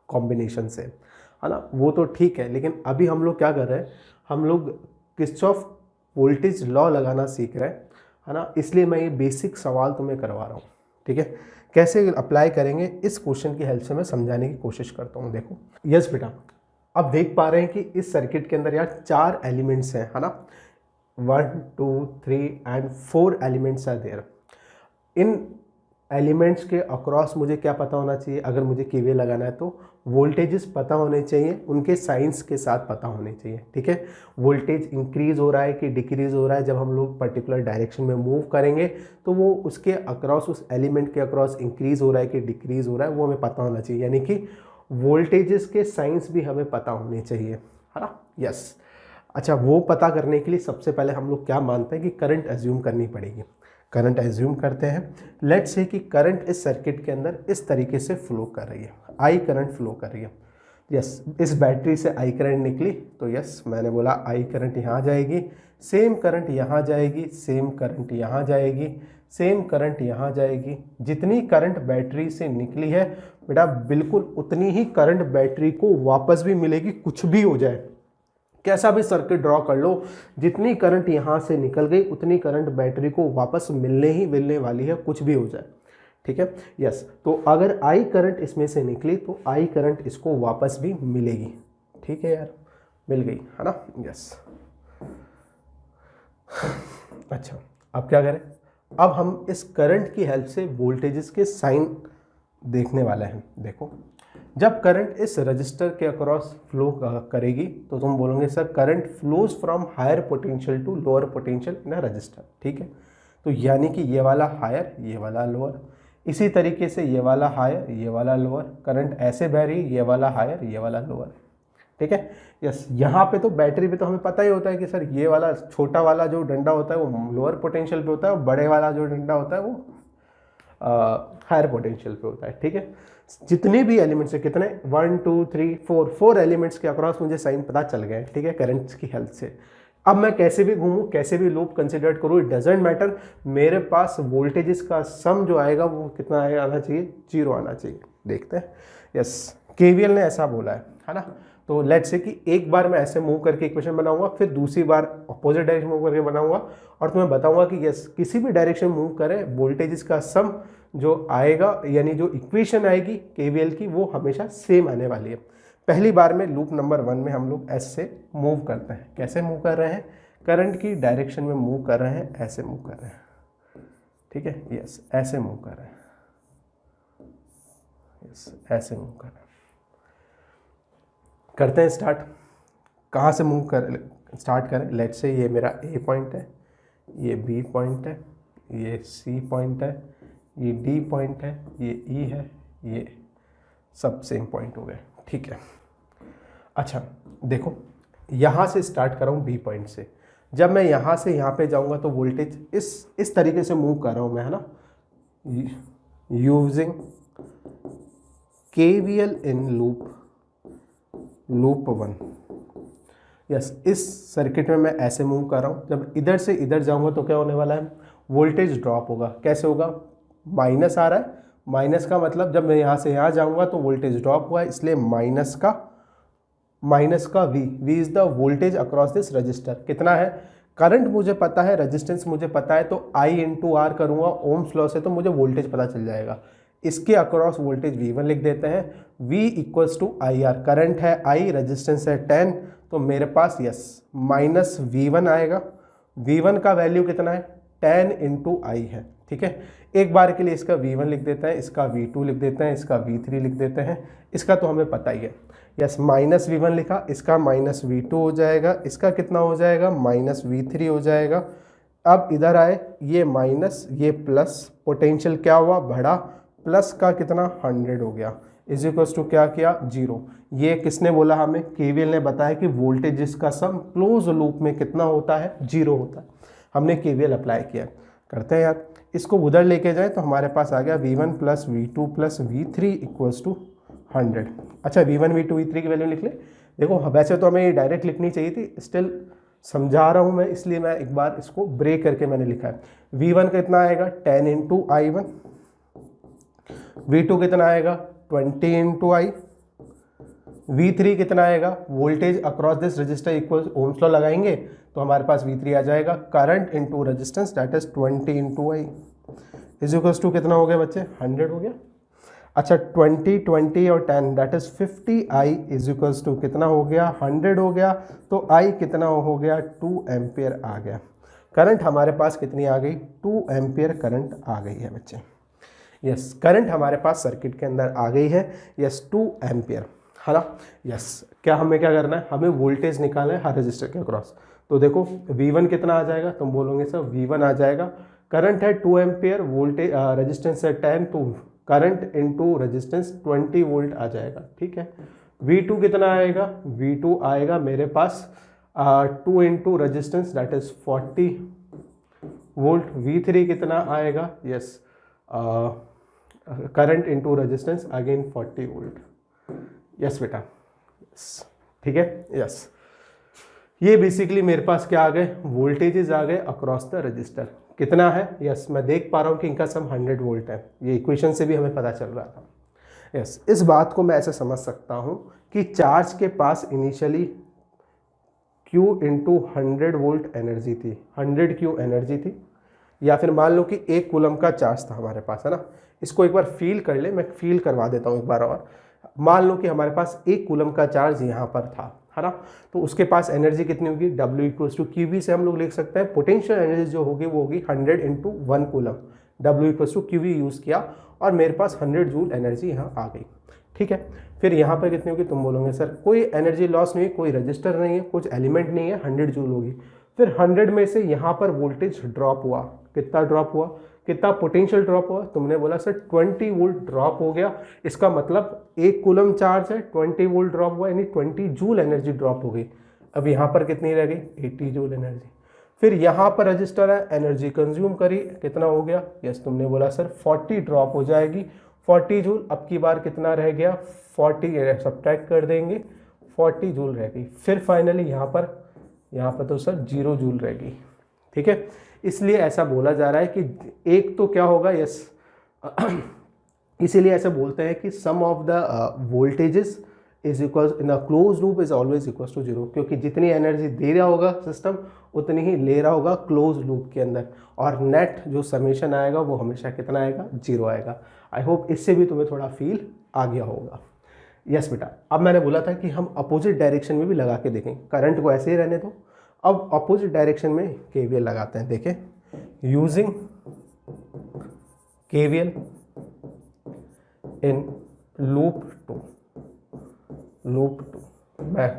कॉम्बिनेशन से, है ना। वो तो ठीक है, लेकिन अभी हम लोग क्या कर रहे हैं, हम लोग किरचॉफ वोल्टेज लॉ लगाना सीख रहे हैं, है ना। इसलिए मैं ये बेसिक सवाल तुम्हें करवा रहा हूँ। ठीक है, कैसे अप्लाई करेंगे इस क्वेश्चन की हेल्प से मैं समझाने की कोशिश करता हूँ। देखो, यस बेटा, अब देख पा रहे हैं कि इस सर्किट के अंदर यार 4 एलिमेंट्स हैं, है ना। 1 2 3 एंड 4 एलिमेंट्स आर देयर। इन एलिमेंट्स के अक्रॉस मुझे क्या पता होना चाहिए, अगर मुझे KVL लगाना है तो वोल्टेजेस पता होने चाहिए, उनके साइंस के साथ पता होने चाहिए। ठीक है, वोल्टेज इंक्रीज हो रहा है कि डिक्रीज हो रहा है, जब हम लोग पर्टिकुलर डायरेक्शन में मूव करेंगे तो वो उसके अक्रॉस, उस एलिमेंट के अक्रॉस इंक्रीज हो रहा है कि डिक्रीज हो रहा है, वो हमें पता होना चाहिए। यानी कि वोल्टेजेस के साइंस भी हमें पता होने चाहिए, है ना, यस। अच्छा, वो पता करने के लिए सबसे पहले हम लोग क्या मानते हैं कि करंट एज्यूम करनी पड़ेगी। करंट एज्यूम करते हैं, लेट्स से कि करंट इस सर्किट के अंदर इस तरीके से फ्लो कर रही है, I करंट फ्लो कर रही है। यस, इस बैटरी से I करंट निकली तो यस, मैंने बोला I करंट यहाँ जाएगी, सेम करंट यहाँ जाएगी, सेम करंट यहाँ जाएगी, सेम करंट यहाँ जाएगी। जितनी करंट बैटरी से निकली है बेटा, बिल्कुल उतनी ही करंट बैटरी को वापस भी मिलेगी, कुछ भी हो जाए, कैसा भी सर्किट ड्रॉ कर लो, जितनी करंट यहाँ से निकल गई उतनी करंट बैटरी को वापस मिलने वाली है, कुछ भी हो जाए। ठीक है, यस। तो अगर I करंट इसमें से निकली तो I करंट इसको वापस भी मिलेगी। ठीक है यार, मिल गई है ना, यस। अच्छा, अब क्या करें, अब हम इस करंट की हेल्प से वोल्टेजेस के साइन देखने वाले हैं। देखो, जब करंट इस रजिस्टर के अक्रॉस फ्लो करेगी तो तुम बोलोगे sir current flows from higher potential to lower potential in a resistor, ठीक है। तो यानी कि ये वाला हायर, ये वाला लोअर, इसी तरीके से ये वाला हायर, ये वाला लोअर, करंट ऐसे बह रही, ये वाला हायर, ये वाला लोअर, ठीक है, यस। यहाँ पे तो बैटरी पे तो हमें पता ही होता है कि सर ये वाला छोटा वाला जो डंडा होता है वो लोअर पोटेंशियल पे होता है और बड़े वाला जो डंडा होता है वो हायर पोटेंशियल पे होता है, ठीक है। जितने भी एलिमेंट्स है, कितने 1 2 3 4 एलिमेंट्स के अक्रॉस मुझे साइन पता चल गए, ठीक है, करंट्स की हेल्प से। अब मैं कैसे भी घूमूं, कैसे भी लूप कंसिडर करूं, इट डजेंट मैटर, मेरे पास वोल्टेजेस का सम जो आएगा वो कितना आना चाहिए, 0 आना चाहिए। देखते हैं, यस, केवीएल ने ऐसा बोला है ना। तो लेट्स से कि एक बार मैं ऐसे मूव करके इक्वेशन बनाऊंगा, फिर दूसरी बार अपोजिट डायरेक्शन मूव करके बनाऊंगा और तुम्हें बताऊंगा कि यस किसी भी डायरेक्शन मूव करें वोल्टेजेस का सम जो आएगा, यानी जो इक्वेशन आएगी केवीएल की, वो हमेशा सेम आने वाली है। पहली बार में लूप नंबर 1 में हम लोग एस से मूव करते हैं। कैसे मूव कर रहे हैं, करंट की डायरेक्शन में मूव कर रहे हैं, ऐसे मूव कर रहे हैं, ठीक है, यस, ऐसे मूव कर रहे हैं, यस, ऐसे मूव कर रहे हैं। करते हैं स्टार्ट, कहाँ से मूव कर स्टार्ट करें। लेट्स से ये मेरा ए पॉइंट है, ये बी पॉइंट है, ये सी पॉइंट है, ये डी पॉइंट है, ये ई है, ये सब सेम पॉइंट हो गए, ठीक है। अच्छा देखो, यहाँ से स्टार्ट कर रहा हूँ बी पॉइंट से, जब मैं यहाँ से यहाँ पे जाऊँगा तो वोल्टेज इस तरीके से मूव कर रहा हूँ मैं, है ना, using KVL in loop 1, yes. इस सर्किट में मैं ऐसे मूव कर रहा हूँ, जब इधर से इधर जाऊँगा तो क्या होने वाला है, वोल्टेज ड्रॉप होगा। कैसे होगा, माइनस आ रहा है, माइनस का मतलब जब मैं यहाँ से यहाँ जाऊँगा तो वोल्टेज ड्रॉप हुआ है, इसलिए माइनस का V is the voltage across this register. कितना है, करंट मुझे पता है, रेजिस्टेंस मुझे पता है, तो I इंटू आर करूँगा ओम्स लॉ से तो मुझे वोल्टेज पता चल जाएगा। इसके अक्रॉस वोल्टेज V1 लिख देते हैं, V equals to IR, current है I, रेजिस्टेंस है 10, तो मेरे पास यस माइनस V1 आएगा। V1 का वैल्यू कितना है, 10 इंटू I है, ठीक है। एक बार के लिए इसका V1 लिख देते हैं, इसका V2 लिख देते हैं, इसका V3 लिख देते हैं, इसका तो हमें पता ही है, यस, माइनस V1 लिखा, इसका माइनस V2 हो जाएगा, इसका कितना हो जाएगा, माइनस V3 हो जाएगा। अब इधर आए, ये माइनस ये प्लस, पोटेंशियल क्या हुआ, बढ़ा, प्लस का कितना 100 हो गया, इज इक्वल्स टू क्या किया 0। ये किसने बोला हमें, केवीएल ने बताया कि वोल्टेज का सम क्लोज लूप में कितना होता है, 0 होता है। हमने केवीएल अप्लाई किया। करते हैं यार, इसको उधर लेके जाए तो हमारे पास आ गया V1 plus V2 plus V3 equals to 100। अच्छा, V1 V2 V3 की वैल्यू लिख ले। देखो वैसे तो हमें डायरेक्ट लिखनी चाहिए थी, स्टिल समझा रहा हूँ मैं, इसलिए मैं एक बार इसको ब्रेक करके मैंने लिखा है। V1 कितना आएगा 10 इंटू I1, V2 कितना आएगा 20 इंटू I, V3 कितना आएगा, voltage across this resistor equals Ohm's law लगाएंगे तो हमारे पास V3 आ जाएगा, current into resistance that is 20 into I is equals to कितना हो गया बच्चे, 100 हो गया। अच्छा 20 20 और 10 that is 50I is equals to कितना हो गया, 100 हो गया। तो I कितना हो गया, 2 एम्पियर आ गया। करंट हमारे पास कितनी आ गई, 2 एम्पियर करंट आ गई है बच्चे, यस। करंट हमारे पास सर्किट के अंदर आ गई है, यस 2 एम्पियर, है ना, यस। क्या हमें क्या करना है, हमें वोल्टेज निकालना है हर रजिस्टर के अक्रॉस। तो देखो V1 कितना आ जाएगा, तुम बोलोगे सर V1 आ जाएगा, करंट है 2 एम्पियर, वोल्टेज रेजिस्टेंस है 10, तो करंट इंटू रेजिस्टेंस 20 वोल्ट आ जाएगा, ठीक है। V2 कितना आएगा, V2 आएगा मेरे पास 2 into resistance that is 40 volt. V3 कितना आएगा, yes current into resistance again 40 volt, yes बेटा, यस, ठीक है, यस। ये बेसिकली मेरे पास क्या आ गए, वोल्टेजेस आ गए अक्रॉस द रजिस्टर। कितना है, यस मैं देख पा रहा हूँ कि इनका सम 100 वोल्ट है, ये इक्वेशन से भी हमें पता चल रहा था, यस। इस बात को मैं ऐसे समझ सकता हूँ कि चार्ज के पास initially Q into 100 volt energy थी, 100 Q एनर्जी थी, या फिर मान लो कि 1 कूलम का चार्ज था हमारे पास, है ना। इसको एक बार फील कर ले, मैं फील करवा देता हूँ एक बार और। मान लो कि हमारे पास 1 कूलम का चार्ज यहाँ पर था, है ना। तो उसके पास एनर्जी कितनी होगी, W equals to Q V से हम लोग लिख सकते हैं पोटेंशियल एनर्जी जो होगी वो होगी 100 into 1 coulomb. W equals to Q V use किया और मेरे पास 100 जूल एनर्जी यहाँ आ गई, ठीक है। फिर यहाँ पर कितनी होगी, तुम बोलोगे सर कोई एनर्जी लॉस नहीं है, कोई रजिस्टर नहीं है, कुछ एलिमेंट नहीं है, 100 जूल होगी। फिर 100 में से यहाँ पर वोल्टेज ड्रॉप हुआ, कितना ड्रॉप हुआ, कितना पोटेंशियल ड्रॉप हुआ, तुमने बोला सर 20 वोल्ट ड्रॉप हो गया। इसका मतलब 1 कूलम चार्ज है, 20 वोल्ट ड्रॉप हुआ, यानी 20 जूल एनर्जी ड्रॉप हो गई। अब यहाँ पर कितनी रह गई, 80 जूल एनर्जी। फिर यहाँ पर रजिस्टर है, एनर्जी कंज्यूम करी, कितना हो गया, यस तुमने बोला सर 40 ड्रॉप हो जाएगी, 40 जूल। अब की बार कितना रह गया, 40 सब्ट्रैक्ट कर देंगे, 40 जूल रह गई। फिर फाइनली यहाँ पर तो सर 0 जूल रहेगी, ठीक है। इसलिए ऐसा बोला जा रहा है कि एक तो क्या होगा, यस इसीलिए ऐसा बोलते हैं कि sum of the voltages is equal in a close loop is always equal to 0, क्योंकि जितनी एनर्जी दे रहा होगा सिस्टम उतनी ही ले रहा होगा क्लोज लूप के अंदर, और नेट जो समेशन आएगा वो हमेशा कितना आएगा, 0 आएगा। आई होप इससे भी तुम्हें थोड़ा फील आ गया होगा। यस बेटा, अब मैंने बोला था कि हम अपोजिट डायरेक्शन में भी लगा के देखें, करंट को ऐसे ही रहने दो। अब अपोजिट डायरेक्शन में केवीएल लगाते हैं, देखें यूजिंग केवीएल इन लूप 2। मैं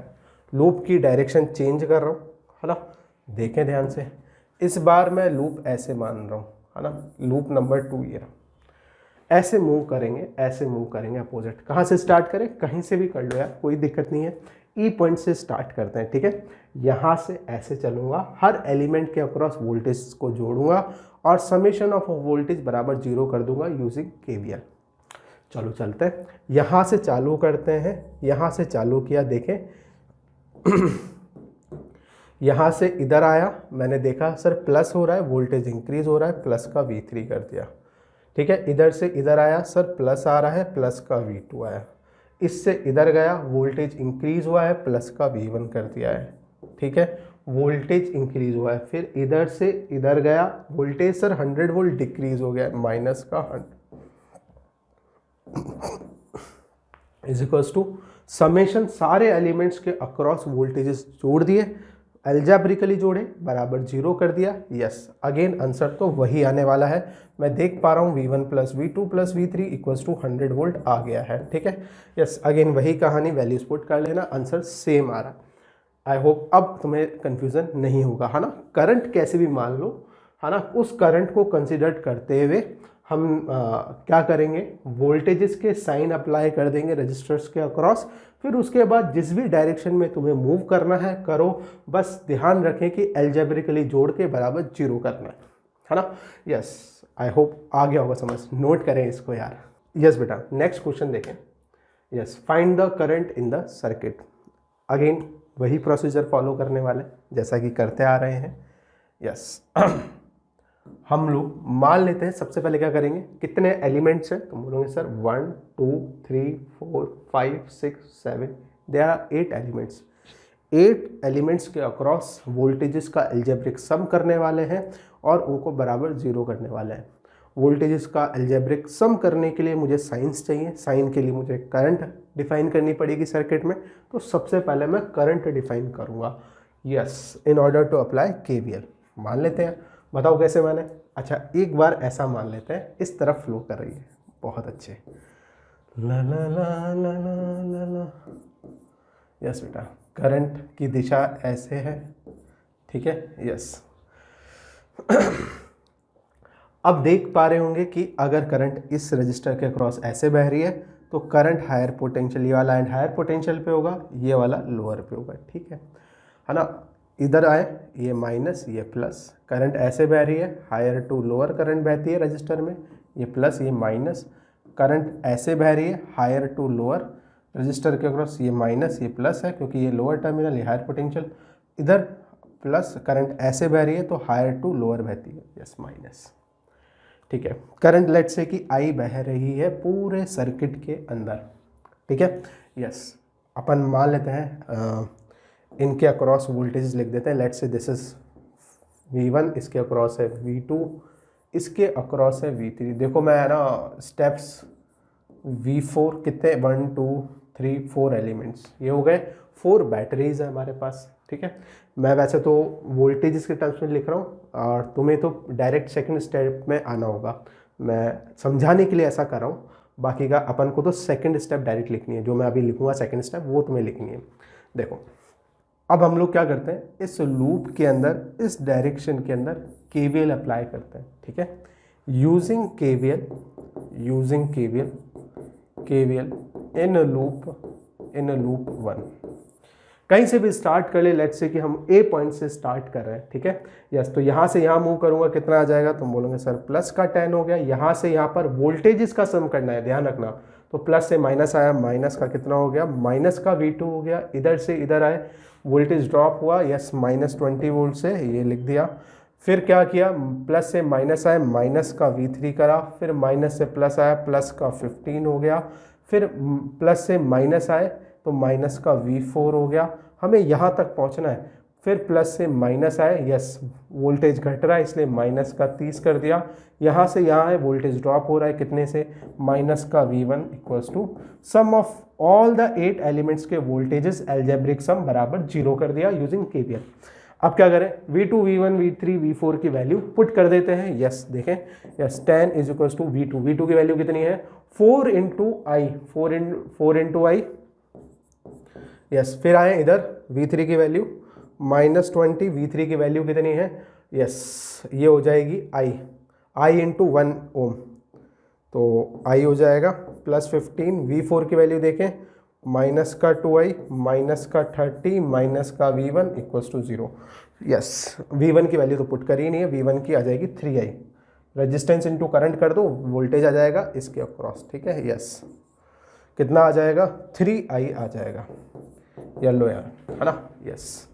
लूप की डायरेक्शन चेंज कर रहा हूँ, है ना, देखें ध्यान से। इस बार मैं लूप ऐसे मान रहा हूँ, है ना, लूप नंबर 2 ये ऐसे मूव करेंगे अपोजिट। कहाँ से स्टार्ट करें, कहीं से भी कर लो यार, कोई दिक्कत नहीं है। ई पॉइंट से स्टार्ट करते हैं, ठीक है। यहाँ से ऐसे चलूँगा, हर एलिमेंट के अक्रॉस वोल्टेज को जोड़ूंगा और समेशन ऑफ वोल्टेज बराबर 0 कर दूंगा यूजिंग केवीएल। चलो चलते हैं, यहाँ से चालू करते हैं। यहाँ से चालू किया, देखें यहाँ से इधर आया, मैंने देखा सर प्लस हो रहा है, वोल्टेज इंक्रीज हो रहा है, प्लस का V3 कर दिया, ठीक है। इधर से इधर आया, सर प्लस आ रहा है, प्लस का V2 आया। इससे इधर गया, वोल्टेज इंक्रीज हुआ है, प्लस का V1 कर दिया है, ठीक है, वोल्टेज इंक्रीज हुआ है। फिर इधर से इधर गया, वोल्टेज सर 100 वोल्ट डिक्रीज हो गया, माइनस का 100 इज इक्वल्स टू समेशन सारे एलिमेंट्स के अक्रॉस वोल्टेजेस जोड़ दिए, एल्जेब्रिकली जोड़े, बराबर 0 कर दिया। यस, अगेन आंसर तो वही आने वाला है। मैं देख पा रहा हूँ V1 plus V2 plus V3 equals to 100 volt आ गया है, ठीक है। यस, अगेन वही कहानी, वैल्यूज पुट कर लेना, आंसर सेम आ रहा। आई होप अब तुम्हें कन्फ्यूज़न नहीं होगा, है ना। करंट कैसे भी मान लो, है ना, उस करंट को कंसिडर करते हुए हम क्या करेंगे, वोल्टेजेस के साइन अप्लाई कर देंगे रजिस्टर्स के अक्रॉस। फिर उसके बाद जिस भी डायरेक्शन में तुम्हें मूव करना है करो, बस ध्यान रखें कि एल्जेब्रिकली जोड़ के बराबर 0 करना है ना। यस, आई होप आ गया होगा समझ, नोट करें इसको यार। यस बेटा, नेक्स्ट क्वेश्चन देखें। Yes, find the current in the circuit. Again वही प्रोसीजर फॉलो करने वाले जैसा कि करते आ रहे हैं। यस हम लोग मान लेते हैं, सबसे पहले क्या करेंगे, कितने एलिमेंट्स हैं, तो बोलोगे sir 1 2 3 4 5 6 7, there are 8 elements. 8 elements के अक्रॉस वोल्टेजेस का एल्जेब्रिक सम करने वाले हैं और उनको बराबर 0 करने वाले हैं। वोल्टेजेस का एल्जेब्रिक सम करने के लिए मुझे साइंस चाहिए, साइन के लिए मुझे करंट डिफाइन करनी पड़ेगी सर्किट में। तो सबसे पहले मैं करंट डिफाइन करूँगा, yes, in order to apply KVL. मान लेते हैं, बताओ कैसे माने। अच्छा, एक बार ऐसा मान लेते हैं, इस तरफ फ्लो कर रही है, बहुत अच्छे, ला ला ला ला ला ला ला। यस बेटा, करंट की दिशा ऐसे है, ठीक है। यस अब देख पा रहे होंगे कि अगर करंट इस रजिस्टर के क्रॉस ऐसे बह रही है तो करंट हायर पोटेंशियल, ये वाला एंड हायर पोटेंशियल पे होगा, ये वाला लोअर पे होगा, ठीक है ना। इधर आए, ये माइनस ये प्लस, करंट ऐसे बह रही है, हायर टू लोअर करंट बहती है रजिस्टर में, ये प्लस ये माइनस। करंट ऐसे बह रही है, हायर टू लोअर रजिस्टर के अक्रॉस, ये माइनस ये प्लस है क्योंकि ये लोअर टर्मिनल, ये हायर पोटेंशियल। इधर प्लस, करंट ऐसे बह रही है तो हायर टू लोअर बहती है, यस माइनस, ठीक है। करंट लेट से कि आई बह रही है पूरे सर्किट के अंदर, ठीक है। यस, अपन मान लेते हैं इनके अक्रॉस वोल्टेज लिख देते हैं। लेट से दिस इज V1, इसके अक्रॉस है V2, इसके अक्रॉस है V3। देखो मैं ना स्टेप्स V4 कितने, 1 2 3 4 एलिमेंट्स ये हो गए। 4 बैटरीज है हमारे पास, ठीक है। मैं वैसे तो वोल्टेज के टर्म्स में लिख रहा हूँ और तुम्हें तो डायरेक्ट सेकंड स्टेप में आना होगा, मैं समझाने के लिए ऐसा कर रहा हूँ। बाकी का अपन को तो सेकंड स्टेप डायरेक्ट लिखनी है, जो मैं अभी लिखूंगा सेकंड स्टेप वो तुम्हें लिखनी है। देखो अब हम लोग क्या करते हैं, इस लूप के अंदर इस डायरेक्शन के अंदर केवीएल अप्लाई करते हैं, ठीक है। यूजिंग केवीएल इन लूप 1, कहीं से भी स्टार्ट कर ले, लेट्स से कि हम ए पॉइंट से स्टार्ट कर रहे हैं, ठीक है। यस, तो यहाँ से यहाँ मूव करूंगा, कितना आ जाएगा, तुम बोलोगे सर प्लस का 10 हो गया। यहाँ से यहाँ पर वोल्टेजेस का सम करना है, ध्यान रखना। तो प्लस से माइनस आया, माइनस का कितना हो गया, माइनस का V2 हो गया। इधर से इधर आए, वोल्टेज ड्रॉप हुआ, यस -20 वोल्ट से, ये लिख दिया। फिर क्या किया, प्लस से माइनस आया, माइनस का V3 करा, फिर माइनस से प्लस आया, प्लस का 15 हो गया। फिर प्लस से माइनस आए तो माइनस का V4 हो गया। हमें यहाँ तक पहुँचना है। फिर प्लस से माइनस आए, यस वोल्टेज घट रहा है इसलिए माइनस का 30 कर दिया। यहाँ से यहाँ है, वोल्टेज ड्रॉप हो रहा है, कितने से, माइनस का V1 equals to sum of all the 8 elements के वोल्टेजेस एल्जेब्रिक सम बराबर 0 कर दिया यूजिंग केवीएल। अब क्या करें, V2, V1, V3, V4 की वैल्यू पुट कर देते हैं। यस देखें, yes 10 is equals to V2 की वैल्यू कितनी है, 4 इंटू आई। यस, फिर आए इधर V3 की वैल्यू -20, V3 की वैल्यू कितनी है, यस ये हो जाएगी I इंटू 1 ओम, तो I हो जाएगा +15। V4 की वैल्यू देखें, माइनस का 2i, माइनस का 30, माइनस का V1 equals to 0। Yes, V1 की वैल्यू तो पुट करी नहीं है, V1 की आ जाएगी 3i। रेजिस्टेंस इंटू करंट कर दो, वोल्टेज आ जाएगा इसके अक्रॉस, ठीक है। यस, कितना आ जाएगा, 3i आ जाएगा, येलो यार, है ना। यस,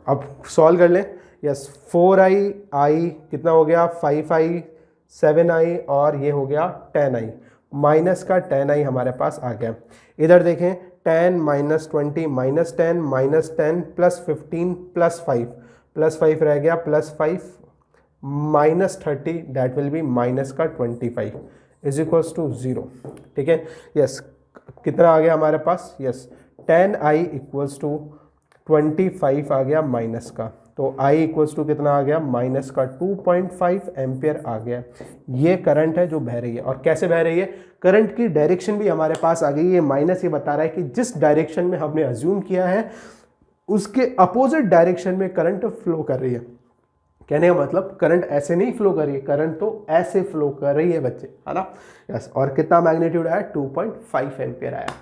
अब सॉल्व कर लें। यस, 4i कितना हो गया, 5i, 7i और ये हो गया 10i। माइनस का 10i हमारे पास आ गया। इधर देखें, 10 -20 -10 -10 +15 +5 रह गया, +5 -30 दैट विल बी माइनस का 25 इज इक्वल्स टू 0, ठीक है। यस, कितना आ गया हमारे पास, यस 10i इक्वल्स टू 25 आ गया माइनस का, तो I इक्वल्स टू कितना आ गया, माइनस का 2.5 एम्पियर आ गया। ये करंट है जो बह रही है। और कैसे बह रही है, करंट की डायरेक्शन भी हमारे पास आ गई। ये माइनस ये बता रहा है कि जिस डायरेक्शन में हमने अज्यूम किया है उसके अपोजिट डायरेक्शन में करंट फ्लो कर रही है। कहने का मतलब करंट ऐसे नहीं फ्लो कर रही है, करंट तो ऐसे फ्लो कर रही है बच्चे, है ना। यस, और कितना मैग्नीट्यूड आया, 2.5 एम्पियर आया।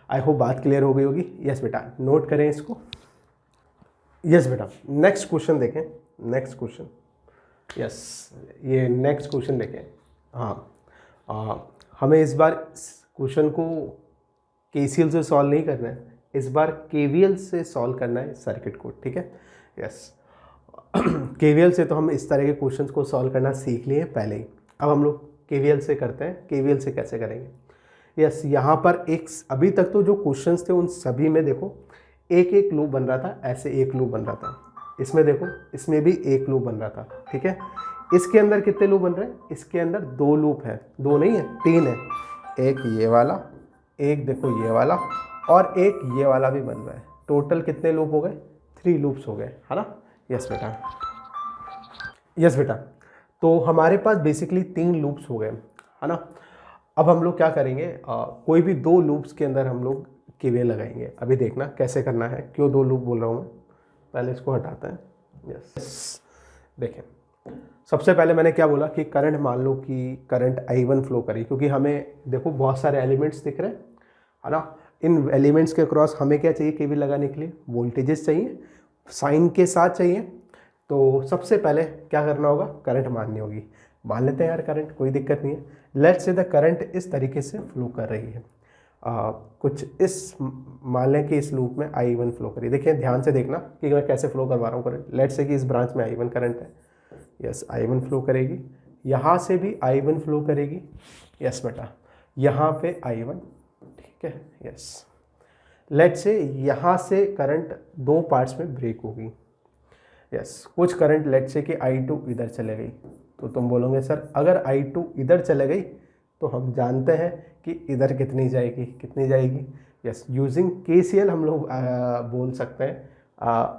आई होप बात क्लियर हो गई होगी। यस बेटा, नोट करें इसको। यस बेटा, नेक्स्ट क्वेश्चन देखें, नेक्स्ट क्वेश्चन। यस, ये नेक्स्ट क्वेश्चन देखें। हाँ, हमें इस बार क्वेश्चन को केसीएल से सॉल्व नहीं करना है, इस बार केवीएल से सॉल्व करना है सर्किट को, ठीक है। यस, केवीएल से तो हम इस तरह के क्वेश्चंस को सॉल्व करना सीख लिए पहले ही। अब हम लोग केवीएल से करते हैं। केवीएल से कैसे करेंगे, यस यहाँ पर एक, अभी तक तो जो क्वेश्चंस थे उन सभी में देखो एक एक लूप बन रहा था, ऐसे एक लूप बन रहा था। इसमें देखो, इसमें भी एक लूप बन रहा था, ठीक है। इसके अंदर कितने लूप बन रहे हैं, इसके अंदर 2 लूप है, 2 नहीं है 3 है। एक ये वाला, एक देखो ये वाला, और एक ये वाला भी बन रहा है। टोटल कितने लूप हो गए, 3 लूप्स हो गए, है ना। यस बेटा, यस बेटा, तो हमारे पास बेसिकली 3 लूप्स हो गए, है ना। अब हम लोग क्या करेंगे, कोई भी 2 लूप्स के अंदर हम लोग केवीएल लगाएंगे। अभी देखना कैसे करना है, क्यों 2 लूप बोल रहा हूँ मैं, पहले इसको हटाते हैं। यस, देखें, सबसे पहले मैंने क्या बोला कि करंट, मान लो कि करंट I1 फ्लो करी, क्योंकि हमें देखो बहुत सारे एलिमेंट्स दिख रहे हैं, है ना। इन एलिमेंट्स के क्रॉस हमें क्या चाहिए केवीएल लगाने के लिए, वोल्टेजेस चाहिए, साइन के साथ चाहिए। तो सबसे पहले क्या करना होगा, करंट माननी होगी। मान लेते हैं यार करंट, कोई दिक्कत नहीं है। लेट्स से द करंट इस तरीके से फ्लो कर रही है, कुछ इस, मान लें कि इस लूप में I1 फ्लो करी। देखिए ध्यान से देखना कि मैं कैसे फ्लो करवा रहा हूँ करंट। लेट्स से कि इस ब्रांच में I1 करंट है, यस I1 फ्लो करेगी, यहाँ से भी I1 फ्लो करेगी, यस बेटा, यहाँ पे I1, ठीक है। यस, लेट्स से यहाँ से करंट 2 पार्ट्स में ब्रेक होगी। यस, कुछ करंट लेट्स से कि I2 इधर चले गई, तो तुम बोलोगे सर अगर I2 इधर चले गई तो हम जानते हैं कि इधर कितनी जाएगी, कितनी जाएगी, यस, यूजिंग KCL हम लोग बोल सकते हैं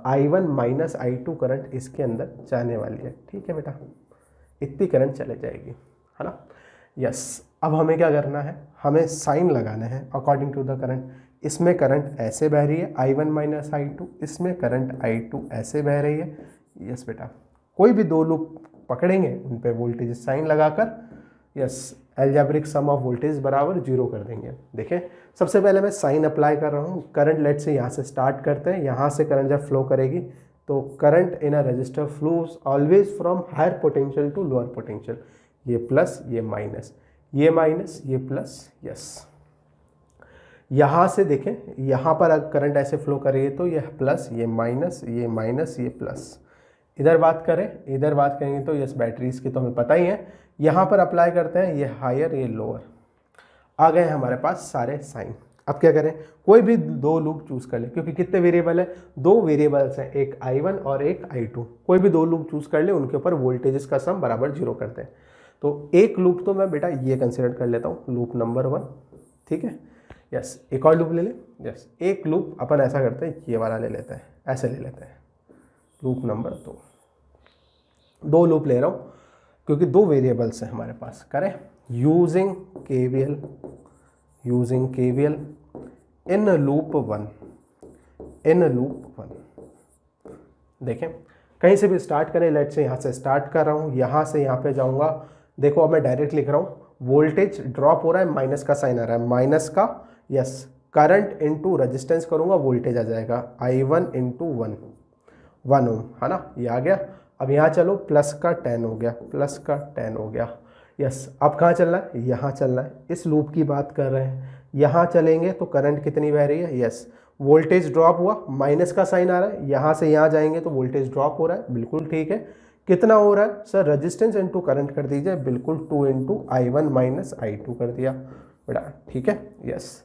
I1 माइनस I2 करंट इसके अंदर जाने वाली है। ठीक है बेटा, इतनी करंट चले जाएगी, है ना। यस, अब हमें क्या करना है, हमें साइन लगाना है अकॉर्डिंग टू द करंट। इसमें करंट ऐसे बह रही है I1 माइनस I2, इसमें करंट I2 ऐसे बह रही है। यस बेटा, कोई भी दो लूप पकड़ेंगे उन पे वोल्टेज साइन लगाकर yes algebraic sum of voltage बराबर 0 कर देंगे। देखें, सबसे पहले मैं साइन अप्लाई कर रहा हूँ। करंट लेट से यहाँ से स्टार्ट करते हैं, यहाँ से करंट जब फ्लो करेगी तो current in a resistor flows always from higher potential to lower potential. ये प्लस, ये माइनस, ये माइनस, ये प्लस। यस, यहाँ से देखें, यहाँ पर अगर करंट ऐसे फ्लो करेगी तो ये प्लस, ये माइनस, ये माइनस, ये प्लस। इधर बात करें, इधर बात करेंगे तो यस बैटरीज की तो हमें पता ही है। यहाँ पर अप्लाई करते हैं, ये हायर, ये लोअर। आ गए हमारे पास सारे साइन। अब क्या करें, कोई भी दो लूप चूज कर ले, क्योंकि कितने वेरिएबल है, दो वेरिएबल्स हैं, एक I1 और एक I2। कोई भी दो लूप चूज कर ले, उनके ऊपर वोल्टेजेस का सम बराबर 0 करते हैं। तो एक लूप तो मैं बेटा ये कंसिडर कर लेता हूँ, लूप नंबर 1। ठीक है, यस, एक और लूप ले ले। यस, एक लूप अपन ऐसा करते हैं, ये वाला ले लेते हैं, ऐसे ले लेते हैं, लूप नंबर 2। दो लूप ले रहा हूँ क्योंकि दो वेरिएबल्स हैं हमारे पास। करें using KVL in loop 1, in loop 1। देखें, कहीं से भी स्टार्ट करें, लेट से यहाँ से स्टार्ट कर रहा हूँ, यहाँ से यहाँ पे जाऊँगा। देखो अब मैं डायरेक्ट लिख रहा हूँ, वोल्टेज ड्रॉप हो रहा है, माइनस का साइन आ रहा है, माइनस का यस करंट इनटू रेजिस्टेंस करूँगा, वोल्टेज आ जाएगा I1 इंटू 1 ओम, है ना, ये आ गया। अब यहाँ चलो, प्लस का 10 हो गया, प्लस का 10 हो गया। यस, अब कहाँ चलना है, यहाँ चलना है, इस लूप की बात कर रहे हैं। यहाँ चलेंगे तो करंट कितनी बह रही है, यस वोल्टेज ड्रॉप हुआ, माइनस का साइन आ रहा है, यहाँ से यहाँ जाएंगे तो वोल्टेज ड्रॉप हो रहा है, बिल्कुल ठीक है। कितना हो रहा है सर, रेजिस्टेंस इंटू करंट कर दीजिए, बिल्कुल 2 इंटू I1 माइनस I2 कर दिया बेटा, ठीक है। यस,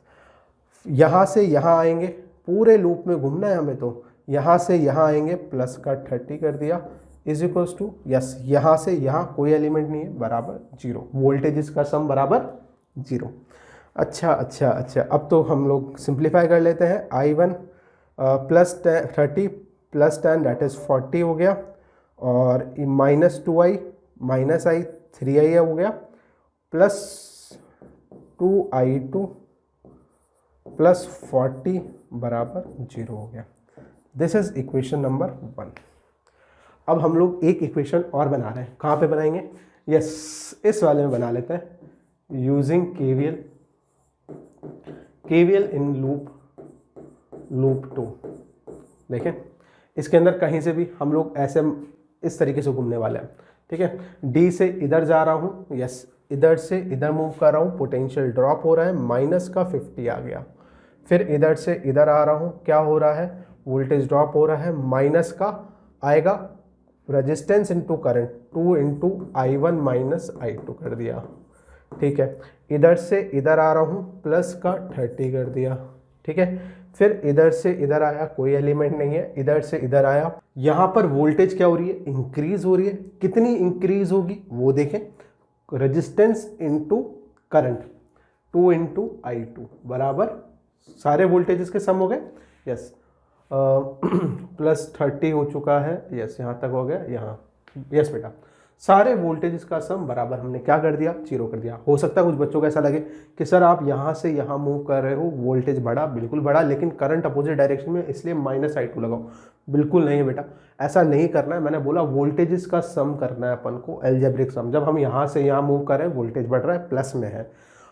यहाँ से यहाँ आएंगे, पूरे लूप में घूमना है हमें, तो यहाँ से यहाँ आएंगे, प्लस का 30 कर दिया इज इक्वल्स टू यस, यहाँ से यहाँ कोई एलिमेंट नहीं है, बराबर 0, वोल्टेज का सम बराबर 0। अच्छा, अब तो हम लोग सिंप्लीफाई कर लेते हैं। I1 plus 30 plus 10 that is 40 हो गया, और minus 2I minus I 3I हो गया, प्लस 2I2 प्लस 40 बराबर 0 हो गया। This is equation number 1। अब हम लोग एक इक्वेशन और बना रहे हैं, कहाँ पे बनाएंगे, यस इस वाले में बना लेते हैं, यूजिंग KVL इन लूप 2। देखें, इसके अंदर कहीं से भी हम लोग ऐसे इस तरीके से घूमने वाले हैं। ठीक है, D से इधर जा रहा हूँ, यस इधर से इधर मूव कर रहा हूँ, पोटेंशियल ड्रॉप हो रहा है, माइनस का 50 आ गया। फिर इधर से इधर आ रहा हूँ, क्या हो रहा है, वोल्टेज ड्रॉप हो रहा है, माइनस का आएगा resistance into current, 2 into I1 minus I2 कर दिया। ठीक है, इधर से इधर आ रहा हूँ, प्लस का 30 कर दिया। ठीक है, फिर इधर से इधर आया, कोई एलिमेंट नहीं है, इधर से इधर आया, यहाँ पर वोल्टेज क्या हो रही है, इंक्रीज हो रही है। कितनी इंक्रीज होगी वो देखें, resistance into current, 2 into I2 बराबर सारे वोल्टेजेस के सम हो गए। यस, प्लस 30 हो चुका है, यस यहाँ तक हो गया, यहाँ यस बेटा, सारे वोल्टेजेस का सम बराबर हमने क्या कर दिया, 0 कर दिया। हो सकता है कुछ बच्चों को ऐसा लगे कि सर आप यहाँ से यहाँ मूव कर रहे हो, वोल्टेज बढ़ा, बिल्कुल बढ़ा, लेकिन करंट अपोजिट डायरेक्शन में, इसलिए माइनस I2 लगाओ। बिल्कुल नहीं बेटा, ऐसा नहीं करना है। मैंने बोला वोल्टेजेस का सम करना है अपन को, एल्जेब्रिक सम। जब हम यहाँ से यहाँ मूव कर रहे हैं, वोल्टेज बढ़ रहा है, प्लस में है।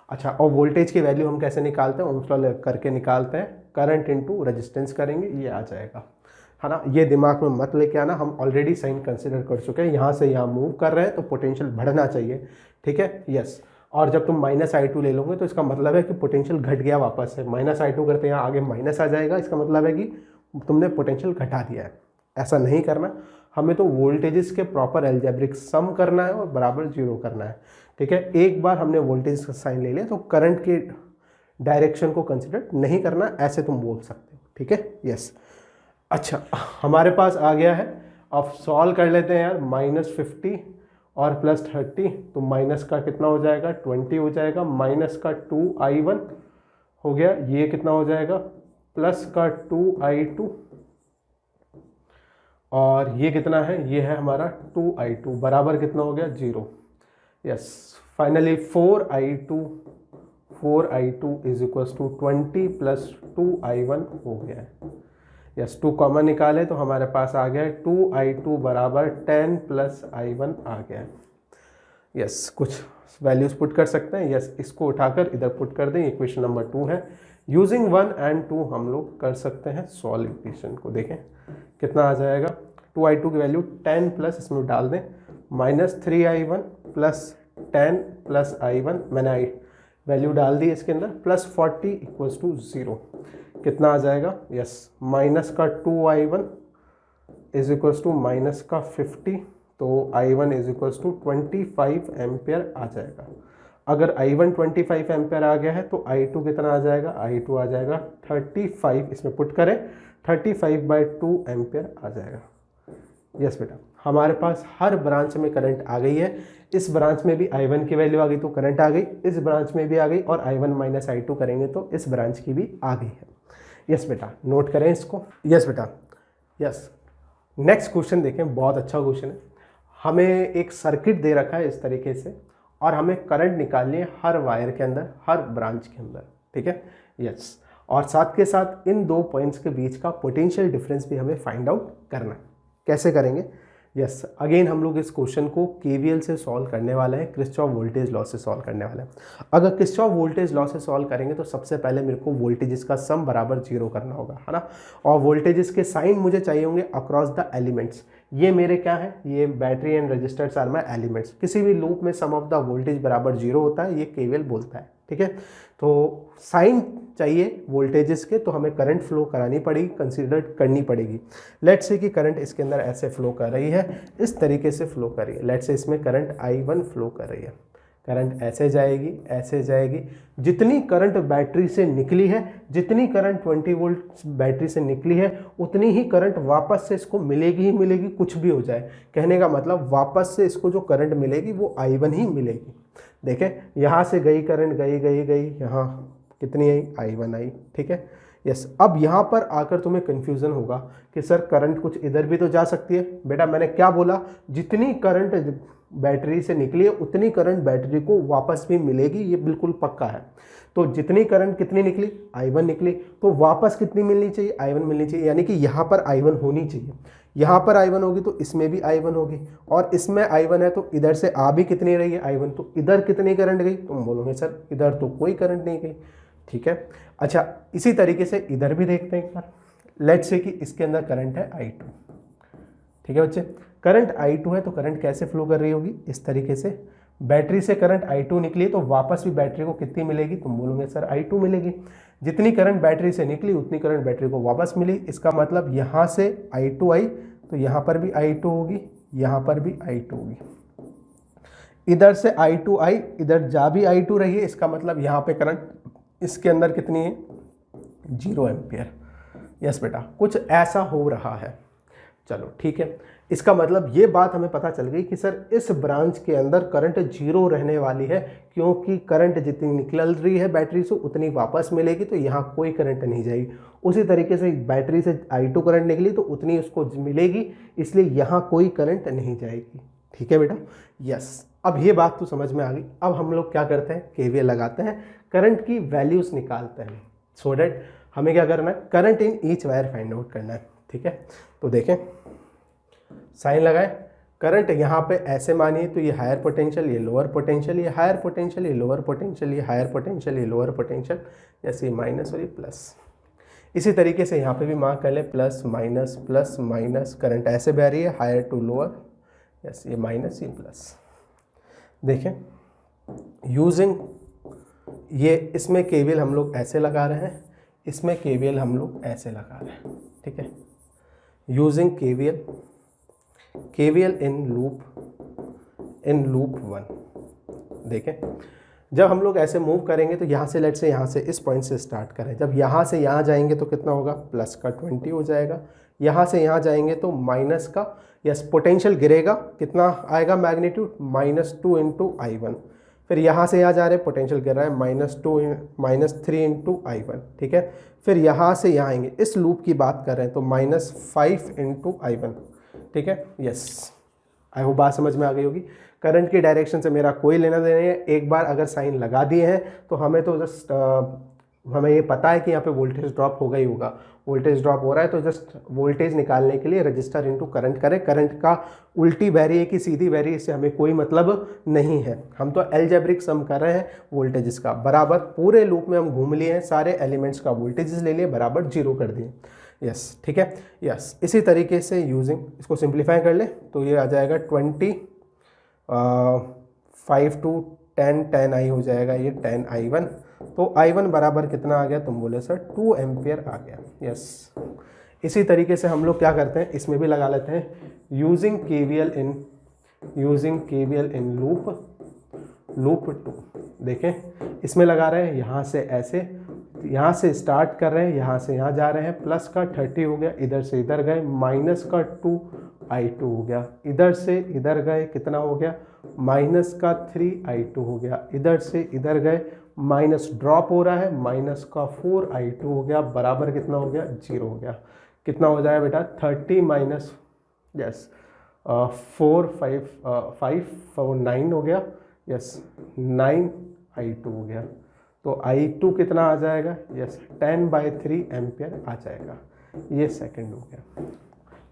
अच्छा, और वोल्टेज की वैल्यू हम कैसे निकालते हैं, ओम्स लॉ करके निकालते हैं, करंट इंटू रेजिस्टेंस करेंगे, ये आ जाएगा, है ना। ये दिमाग में मत लेके आना, हम ऑलरेडी साइन कंसिडर कर चुके हैं। यहाँ से यहाँ मूव कर रहे हैं तो पोटेंशियल बढ़ना चाहिए, ठीक है, यस। और जब तुम माइनस I2 ले लोगे तो इसका मतलब है कि पोटेंशियल घट गया वापस से, माइनस I2 करते हैं, यहाँ आगे माइनस आ जाएगा, इसका मतलब है कि तुमने पोटेंशियल घटा दिया है। ऐसा नहीं करना, हमें तो वोल्टेजेस के प्रॉपर एल्जेब्रिक सम करना है और बराबर 0 करना है। ठीक है, एक बार हमने वोल्टेज का साइन ले लिया तो करंट के डायरेक्शन को कंसिडर नहीं करना, ऐसे तुम बोल सकते हो। ठीक है, यस। अच्छा, हमारे पास आ गया है, अब सॉल्व कर लेते हैं यार। माइनस 50 और प्लस 30, तो माइनस का कितना हो जाएगा, 20 हो जाएगा, माइनस का 2I1 हो गया, ये कितना हो जाएगा प्लस का 2i2 और ये कितना है, ये है हमारा 2i2 बराबर कितना हो गया 0। Yes, finally 4i2 is equals to 20 plus 2i1 हो गया है। यस, 2 कॉमन निकाले तो हमारे पास आ गया है 2i2 बराबर 10 प्लस i1 आ गया है। यस, कुछ वैल्यूज पुट कर सकते हैं। यस, इसको उठाकर इधर पुट कर दें, इक्वेशन नंबर 2 है। यूजिंग 1 and 2 हम लोग कर सकते हैं सॉल्व इक्वेशन को। देखें कितना आ जाएगा, 2i2 की वैल्यू 10 प्लस इसमें डाल दें minus 3i1 plus 10 plus i1, मैंने वैल्यू डाल दी इसके अंदर, प्लस 40 इक्वल्स टू 0। कितना आ जाएगा, यस, माइनस का 2i1 is equals to minus का 50, तो i1 is equals to 25 ampere आ जाएगा। अगर i1 25 एम्पियर आ गया है तो i2 कितना आ जाएगा, i2 आ जाएगा 35, इसमें पुट करें 35/2 एम्पियर आ जाएगा। यस बेटा, हमारे पास हर ब्रांच में करंट आ गई है। इस ब्रांच में भी i1 की वैल्यू आ गई तो करंट आ गई, इस ब्रांच में भी आ गई, और i1 माइनस i2 करेंगे तो इस ब्रांच की भी आ गई है। यस बेटा, नोट करें इसको। यस बेटा, यस, नेक्स्ट क्वेश्चन देखें, बहुत अच्छा क्वेश्चन है। हमें एक सर्किट दे रखा है इस तरीके से और हमें करंट निकालनी है हर वायर के अंदर, हर ब्रांच के अंदर, ठीक है। यस, और साथ के साथ इन दो पॉइंट्स के बीच का पोटेंशियल डिफरेंस भी हमें फाइंड आउट करना है। कैसे करेंगे? यस, अगेन हम लोग इस क्वेश्चन को केवीएल से सॉल्व करने वाले हैं, किरचॉफ वोल्टेज लॉ से सॉल्व करने वाले हैं। अगर किरचॉफ वोल्टेज लॉ से सॉल्व करेंगे तो सबसे पहले मेरे को वोल्टेजेस का सम बराबर 0 करना होगा, है ना। और वोल्टेजेस के साइन मुझे चाहिए होंगे अक्रॉस द एलिमेंट्स। ये मेरे क्या है, ये battery and resistors are my elements. किसी भी लूप में सम ऑफ द वोल्टेज बराबर 0 होता है, ये केवीएल बोलता है, ठीक है। तो साइन चाहिए वोल्टेजेस के, तो हमें करंट फ्लो करानी पड़ेगी, कंसीडर करनी पड़ेगी। लेट्स से कि करंट इसके अंदर ऐसे फ्लो कर रही है, इस तरीके से फ्लो कर रही है। लेट्स से इसमें करंट i1 फ्लो कर रही है, करंट ऐसे जाएगी, ऐसे जाएगी। जितनी करंट बैटरी से निकली है, जितनी करंट 20 वोल्ट बैटरी से निकली है, उतनी ही करंट वापस से इसको मिलेगी ही मिलेगी, कुछ भी हो जाए। कहने का मतलब वापस से इसको जो करंट मिलेगी वो i1 ही मिलेगी। देखें, यहाँ से गई करंट, गई, यहाँ कितनी आई, i1 आई, ठीक है। यस, अब यहाँ पर आकर तुम्हें कन्फ्यूज़न होगा कि सर करंट कुछ इधर भी तो जा सकती है। बेटा मैंने क्या बोला, जितनी करंट बैटरी से निकली है उतनी करंट बैटरी को वापस भी मिलेगी, ये बिल्कुल पक्का है। तो जितनी करंट कितनी निकली, i1 निकली, तो वापस कितनी मिलनी चाहिए, i1 मिलनी चाहिए। यानी कि यहाँ पर i1 होनी चाहिए, यहाँ पर i1 होगी तो इसमें भी i1 होगी, और इसमें i1 है तो इधर से आ भी कितनी रही है, i1। तो इधर कितनी करंट गई, तुम बोलोगे सर इधर तो कोई करंट नहीं गई, ठीक है। अच्छा, इसी तरीके से इधर भी देखते हैं एक बार। लेट्स से कि इसके अंदर करंट है i2, ठीक है बच्चे। करंट i2 है तो करंट कैसे फ्लो कर रही होगी, इस तरीके से। बैटरी से करंट i2 निकली तो वापस भी बैटरी को कितनी मिलेगी, तुम बोलोगे सर i2 मिलेगी। जितनी करंट बैटरी से निकली उतनी करंट बैटरी को वापस मिली। इसका मतलब यहाँ से i2 आई तो यहाँ पर भी i2 होगी, यहाँ पर भी i2 होगी। इधर से i2 आई, इधर जा भी i2 रही है, इसका मतलब यहाँ पे करंट इसके अंदर कितनी है, 0 एम्पियर। यस बेटा, कुछ ऐसा हो रहा है। चलो ठीक है, इसका मतलब ये बात हमें पता चल गई कि सर इस ब्रांच के अंदर करंट 0 रहने वाली है, क्योंकि करंट जितनी निकल रही है बैटरी से उतनी वापस मिलेगी, तो यहाँ कोई करंट नहीं जाएगी। उसी तरीके से बैटरी से i2 करंट निकली तो उतनी उसको मिलेगी, इसलिए यहाँ कोई करंट नहीं जाएगी, ठीक है बेटा। यस, अब ये बात तो समझ में आ गई। अब हम लोग क्या करते हैं, केवीएल लगाते हैं, करंट की वैल्यूज निकालते हैं। सो डैट हमें क्या करना है, current in each wire find out करना है, ठीक है। तो देखें, साइन लगाए, करंट यहाँ पे ऐसे मानिए तो ये हायर पोटेंशियल, ये लोअर पोटेंशियल, ये हायर पोटेंशियल, ये लोअर पोटेंशियल, ये हायर पोटेंशियल, ये लोअर पोटेंशियल, जैसे माइनस और ये प्लस। इसी तरीके से यहाँ पे भी मार्क कर ले, प्लस माइनस, करंट ऐसे बह रही है हायर टू लोअर, यस, ये माइनस, ये प्लस। देखें, यूजिंग ये, इसमें केवीएल हम लोग ऐसे लगा रहे हैं, इसमें केवीएल हम लोग ऐसे लगा रहे हैं, ठीक है। Using KVL in loop 1। देखें, जब हम लोग ऐसे मूव करेंगे तो यहाँ से, लेट से यहाँ से इस पॉइंट से स्टार्ट करें, जब यहाँ से यहाँ जाएंगे तो कितना होगा, प्लस का 20 हो जाएगा। यहाँ से यहाँ जाएंगे तो माइनस का, यस, पोटेंशियल गिरेगा, कितना आएगा मैग्नीट्यूड, -2 × i1। फिर यहाँ से यहाँ जा रहे हैं, पोटेंशियल गिर रहा है -3 इंटू I1, ठीक है। फिर यहाँ से यहाँ आएंगे, इस लूप की बात कर रहे हैं तो -5 इंटू I1, ठीक है। यस, आई होप बात समझ में आ गई होगी। करंट की डायरेक्शन से मेरा कोई लेना देना नहीं है, एक बार अगर साइन लगा दिए हैं तो हमें तो जस्ट हमें ये पता है कि यहाँ पे वोल्टेज ड्रॉप होगा ही होगा। वोल्टेज ड्रॉप हो रहा है तो जस्ट वोल्टेज निकालने के लिए रजिस्टर इंटू करंट करें। करंट का उल्टी बहरी है कि सीधी बहरी, इससे हमें कोई मतलब नहीं है, हम तो अलजेब्रिक सम कर रहे हैं वोल्टेजेस का। बराबर पूरे लूप में हम घूम लिए हैं, सारे एलिमेंट्स का वोल्टेजेस ले लिए, बराबर 0 कर दिए। यस, ठीक है। यस, इसी तरीके से यूजिंग इसको सिंप्लीफाई कर ले तो ये आ जाएगा 5 टू 10 I हो जाएगा, ये 10I1। तो I1 बराबर कितना आ गया, तुम बोले सर 2 एम्पियर आ गया। यस, इसी तरीके से हम लोग क्या करते हैं, इसमें भी लगा लेते हैं यूजिंग KVL इन लूप 2। देखें, इसमें लगा रहे हैं यहाँ से ऐसे, यहाँ से स्टार्ट कर रहे हैं, यहाँ से यहाँ जा रहे हैं, प्लस का 30 हो गया, इधर से इधर गए, माइनस का 2I2 हो गया, इधर से इधर गए, कितना हो गया, माइनस का 3I2 हो गया, इधर से इधर गए, माइनस ड्रॉप हो रहा है, माइनस का 4I2 हो गया, बराबर कितना हो गया, 0 हो गया। कितना हो जाएगा बेटा, 30 माइनस 9 हो गया। यस, 9I2 हो गया। तो I2 कितना आ जाएगा, यस 10/3 एम्पियर आ जाएगा। ये सेकंड हो गया,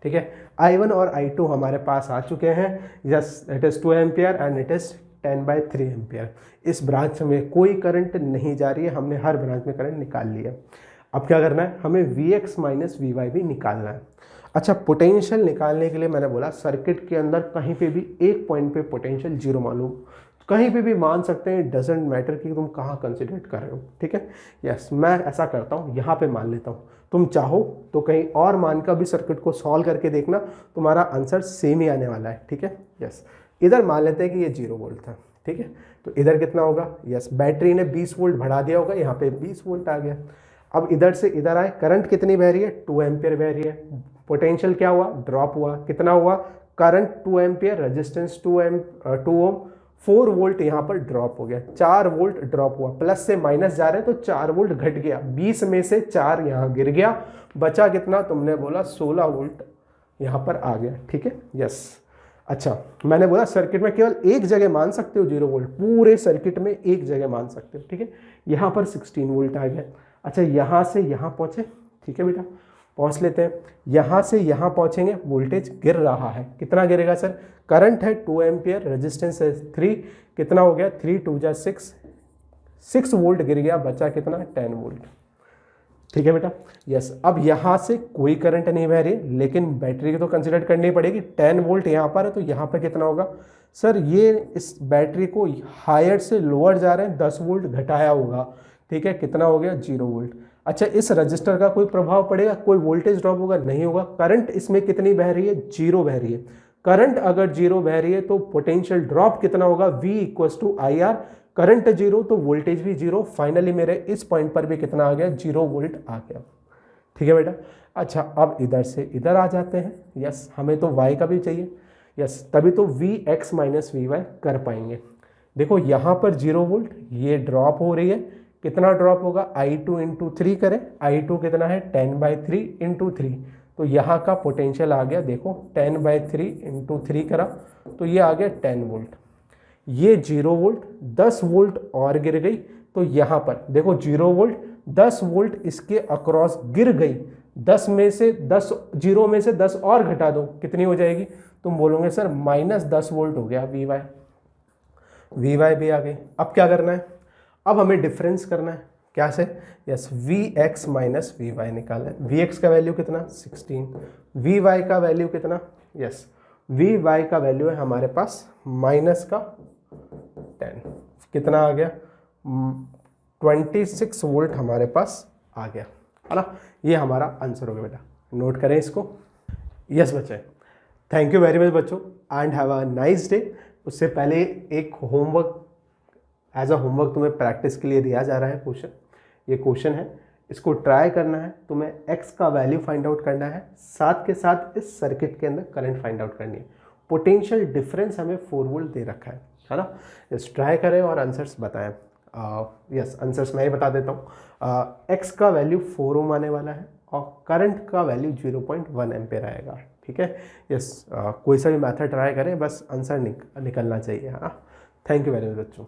ठीक है। I1 और I2 हमारे पास आ चुके हैं। Yes, it is 2 ampere and it is 10/3 ampere. इस ब्रांच में कोई करंट नहीं जा रही है, हमने हर ब्रांच में करंट निकाल लिया। अब क्या करना है, हमें Vx माइनस Vy भी निकालना है। अच्छा, पोटेंशियल निकालने के लिए मैंने बोला सर्किट के अंदर कहीं पे भी एक पॉइंट पे पोटेंशियल 0 मालूम, कहीं पे भी मान सकते हैं, डजेंट मैटर कि तुम कहाँ कंसिडर कर रहे हो, ठीक है। यस, मैं ऐसा करता हूँ, यहाँ पे मान लेता हूँ, तुम चाहो तो कहीं और मान का भी सर्किट को सॉल्व करके देखना, तुम्हारा आंसर सेम ही आने वाला है, ठीक है। यस, इधर मान लेते हैं कि ये 0 वोल्ट था, ठीक है। तो इधर कितना होगा, यस बैटरी ने 20 वोल्ट बढ़ा दिया होगा, यहाँ पे 20 वोल्ट आ गया। अब इधर से इधर आए, करंट कितनी बह रही है, 2 एम्पियर बह रही है। पोटेंशियल क्या हुआ, ड्रॉप हुआ, कितना हुआ, करंट 2 एम्पियर, रेजिस्टेंस 2 ओम, 4 वोल्ट यहाँ पर ड्रॉप हो गया, 4 वोल्ट ड्रॉप हुआ, प्लस से माइनस जा रहे हैं तो 4 वोल्ट घट गया, 20 में से 4 यहाँ गिर गया, बचा कितना, तुमने बोला 16 वोल्ट यहाँ पर आ गया, ठीक है। यस, अच्छा मैंने बोला सर्किट में केवल एक जगह मान सकते हो 0 वोल्ट, पूरे सर्किट में एक जगह मान सकते हो, ठीक है। यहाँ पर 16 वोल्ट आ गया। अच्छा, यहाँ से यहाँ पहुँचे, ठीक है बेटा, पहुँच लेते हैं। यहाँ से यहाँ पहुँचेंगे, वोल्टेज गिर रहा है, कितना गिरेगा सर, करंट है 2 एम्पियर, रेजिस्टेंस है 3, कितना हो गया, 3 2 जा 6 वोल्ट गिर गया, बचा कितना, 10 वोल्ट, ठीक है बेटा। यस, अब यहाँ से कोई करंट नहीं बह रही, लेकिन बैटरी की तो कंसिडर करनी पड़ेगी, 10 वोल्ट यहाँ पर है, तो यहाँ पर कितना होगा सर, ये इस बैटरी को हायर से लोअर जा रहे हैं, 10 वोल्ट घटाया होगा, ठीक है, कितना हो गया, 0 वोल्ट। अच्छा, इस रजिस्टर का कोई प्रभाव पड़ेगा, कोई वोल्टेज ड्रॉप होगा, नहीं होगा। करंट इसमें कितनी बह रही है, 0 बह रही है। करंट अगर 0 बह रही है तो पोटेंशियल ड्रॉप कितना होगा, V = IR, करंट 0 तो वोल्टेज भी 0। फाइनली मेरे इस पॉइंट पर भी कितना आ गया, 0 वोल्ट आ गया, ठीक है बेटा। अच्छा, अब इधर से इधर आ जाते हैं। यस, हमें तो Y का भी चाहिए, यस, तभी तो Vx माइनस Vy कर पाएंगे। देखो यहाँ पर 0 वोल्ट, ये ड्रॉप हो रही है, कितना ड्रॉप होगा, I2 × 3 करें, I2 कितना है, 10/3 × 3, तो यहाँ का पोटेंशियल आ गया, देखो 10/3 × 3 करा तो ये आ गया 10 वोल्ट। ये 0 वोल्ट, 10 वोल्ट और गिर गई, तो यहाँ पर देखो 0 वोल्ट, 10 वोल्ट इसके अक्रॉस गिर गई, 10 में से 10, 0 में से 10 और घटा दो, कितनी हो जाएगी, तुम बोलोगे सर -10 वोल्ट हो गया, Vy भी आ गई। अब क्या करना है, अब हमें डिफरेंस करना है, क्या से, यस Vx माइनस Vy निकालना है। Vx का वैल्यू कितना, 16, Vy का वैल्यू कितना, यस Vy का वैल्यू है हमारे पास -10, कितना आ गया, 26 वोल्ट हमारे पास आ गया, है ना। ये हमारा आंसर हो गया बेटा, नोट करें इसको। यस बच्चे, थैंक यू वेरी मच बच्चों, and have a nice day. उससे पहले एक होमवर्क, एज अ होमवर्क तुम्हें प्रैक्टिस के लिए दिया जा रहा है क्वेश्चन। ये क्वेश्चन है, इसको ट्राई करना है, तुम्हें x का वैल्यू फाइंड आउट करना है, साथ के साथ इस सर्किट के अंदर करंट फाइंड आउट करनी है। पोटेंशियल डिफरेंस हमें 4 वोल्ट दे रखा है, है ना। यस, ट्राई करें और आंसर्स बताएं। यस, आंसर्स मैं ही बता देता हूँ। एक्स का वैल्यू 4 ओम आने वाला है और करंट का वैल्यू 0.1 एम्पेयर आएगा। ठीक है। यस, कोई सा भी मेथड ट्राई करें, बस आंसर निकलना चाहिए। हाँ, थैंक यू वेरी मच बच्चों।